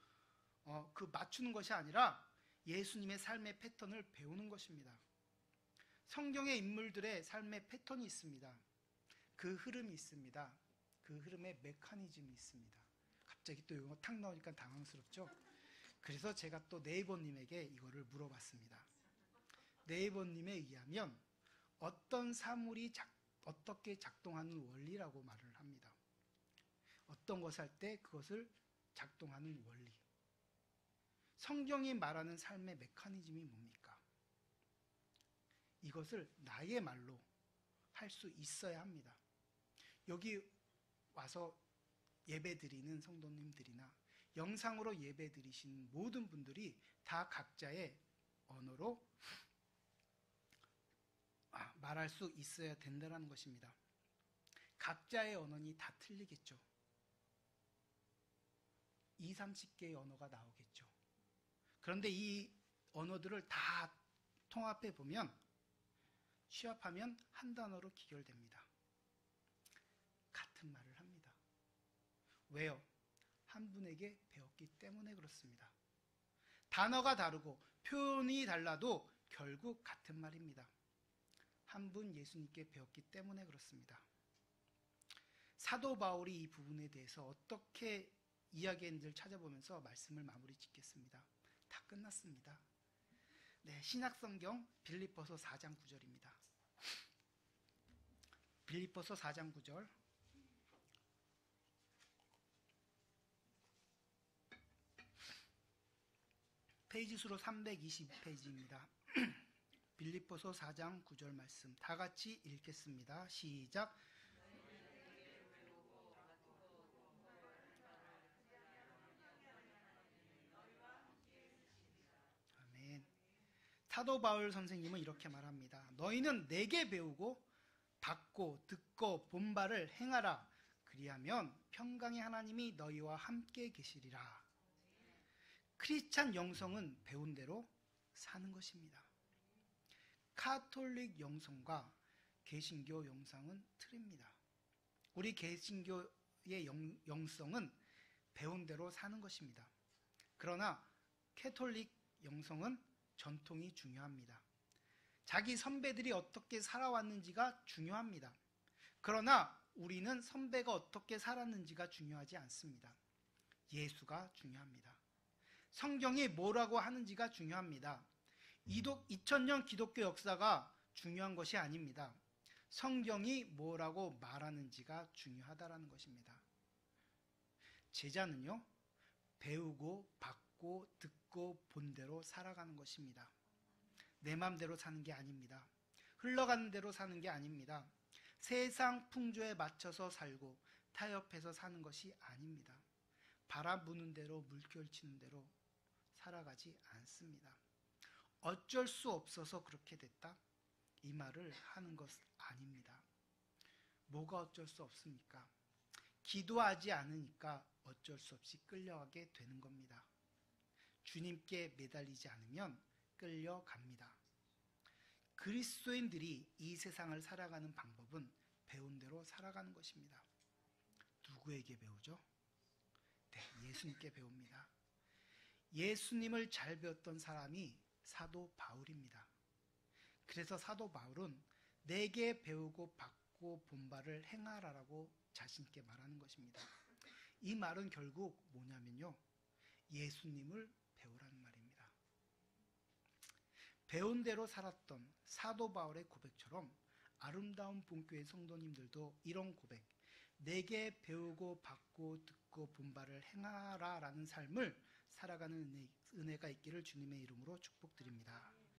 그 맞추는 것이 아니라 예수님의 삶의 패턴을 배우는 것입니다. 성경의 인물들의 삶의 패턴이 있습니다. 그 흐름이 있습니다. 그 흐름의 메커니즘이 있습니다. 갑자기 또 이거 탁 나오니까 당황스럽죠? 그래서 제가 또 네이버님에게 이거를 물어봤습니다. 네이버님에 의하면 어떤 사물이 어떻게 작동하는 원리라고 말을 합니다. 어떤 것을 할 때 그것을 작동하는 원리. 성경이 말하는 삶의 메커니즘이 뭡니까? 이것을 나의 말로 할 수 있어야 합니다. 여기 와서 예배 드리는 성도님들이나 영상으로 예배 드리시는 모든 분들이 다 각자의 언어로 말할 수 있어야 된다는 것입니다. 각자의 언어는 다 틀리겠죠. 20, 30개의 언어가 나오겠죠. 그런데 이 언어들을 다 통합해 보면, 취합하면 한 단어로 기결됩니다. 같은 말을 합니다. 왜요? 한 분에게 배웠기 때문에 그렇습니다. 단어가 다르고 표현이 달라도 결국 같은 말입니다. 한 분 예수님께 배웠기 때문에 그렇습니다. 사도 바울이 이 부분에 대해서 어떻게 이야기했는지를 찾아보면서 말씀을 마무리 짓겠습니다. 다 끝났습니다. 네, 신약성경 빌립보서 4장 9절입니다. 빌립보서 4장 9절. 페이지 수로 322페이지입니다. 빌립보서 4장 9절 말씀 다 같이 읽겠습니다. 시작. 아멘. 사도 바울 선생님은 이렇게 말합니다. 너희는 내게 배우고 받고 듣고 본 바를 행하라. 그리하면 평강의 하나님이 너희와 함께 계시리라. 크리스찬 영성은 배운 대로 사는 것입니다. 카톨릭 영성과 개신교 영성은 틀립니다. 우리 개신교의 영성은 배운 대로 사는 것입니다. 그러나 캐톨릭 영성은 전통이 중요합니다. 자기 선배들이 어떻게 살아왔는지가 중요합니다. 그러나 우리는 선배가 어떻게 살았는지가 중요하지 않습니다. 예수가 중요합니다. 성경이 뭐라고 하는지가 중요합니다. 2000년 기독교 역사가 중요한 것이 아닙니다. 성경이 뭐라고 말하는지가 중요하다라는 것입니다. 제자는요, 배우고 받고 듣고 본 대로 살아가는 것입니다. 내 맘대로 사는 게 아닙니다. 흘러가는 대로 사는 게 아닙니다. 세상 풍조에 맞춰서 살고 타협해서 사는 것이 아닙니다. 바람 부는 대로 물결 치는 대로 살아가지 않습니다. 어쩔 수 없어서 그렇게 됐다? 이 말을 하는 것 아닙니다. 뭐가 어쩔 수 없습니까? 기도하지 않으니까 어쩔 수 없이 끌려가게 되는 겁니다. 주님께 매달리지 않으면 끌려갑니다. 그리스도인들이 이 세상을 살아가는 방법은 배운 대로 살아가는 것입니다. 누구에게 배우죠? 네, 예수님께 배웁니다. 예수님을 잘 배웠던 사람이 사도 바울입니다. 그래서 사도 바울은 내게 배우고 받고 본 바를 행하라라고 자신께 말하는 것입니다. 이 말은 결국 뭐냐면요, 예수님을 배우라는 말입니다. 배운 대로 살았던 사도 바울의 고백처럼 아름다운 본교회 성도님들도 이런 고백, 내게 배우고 받고 듣고 본 바를 행하라 라는 삶을 살아가는 은혜가 있기를 주님의 이름으로 축복드립니다.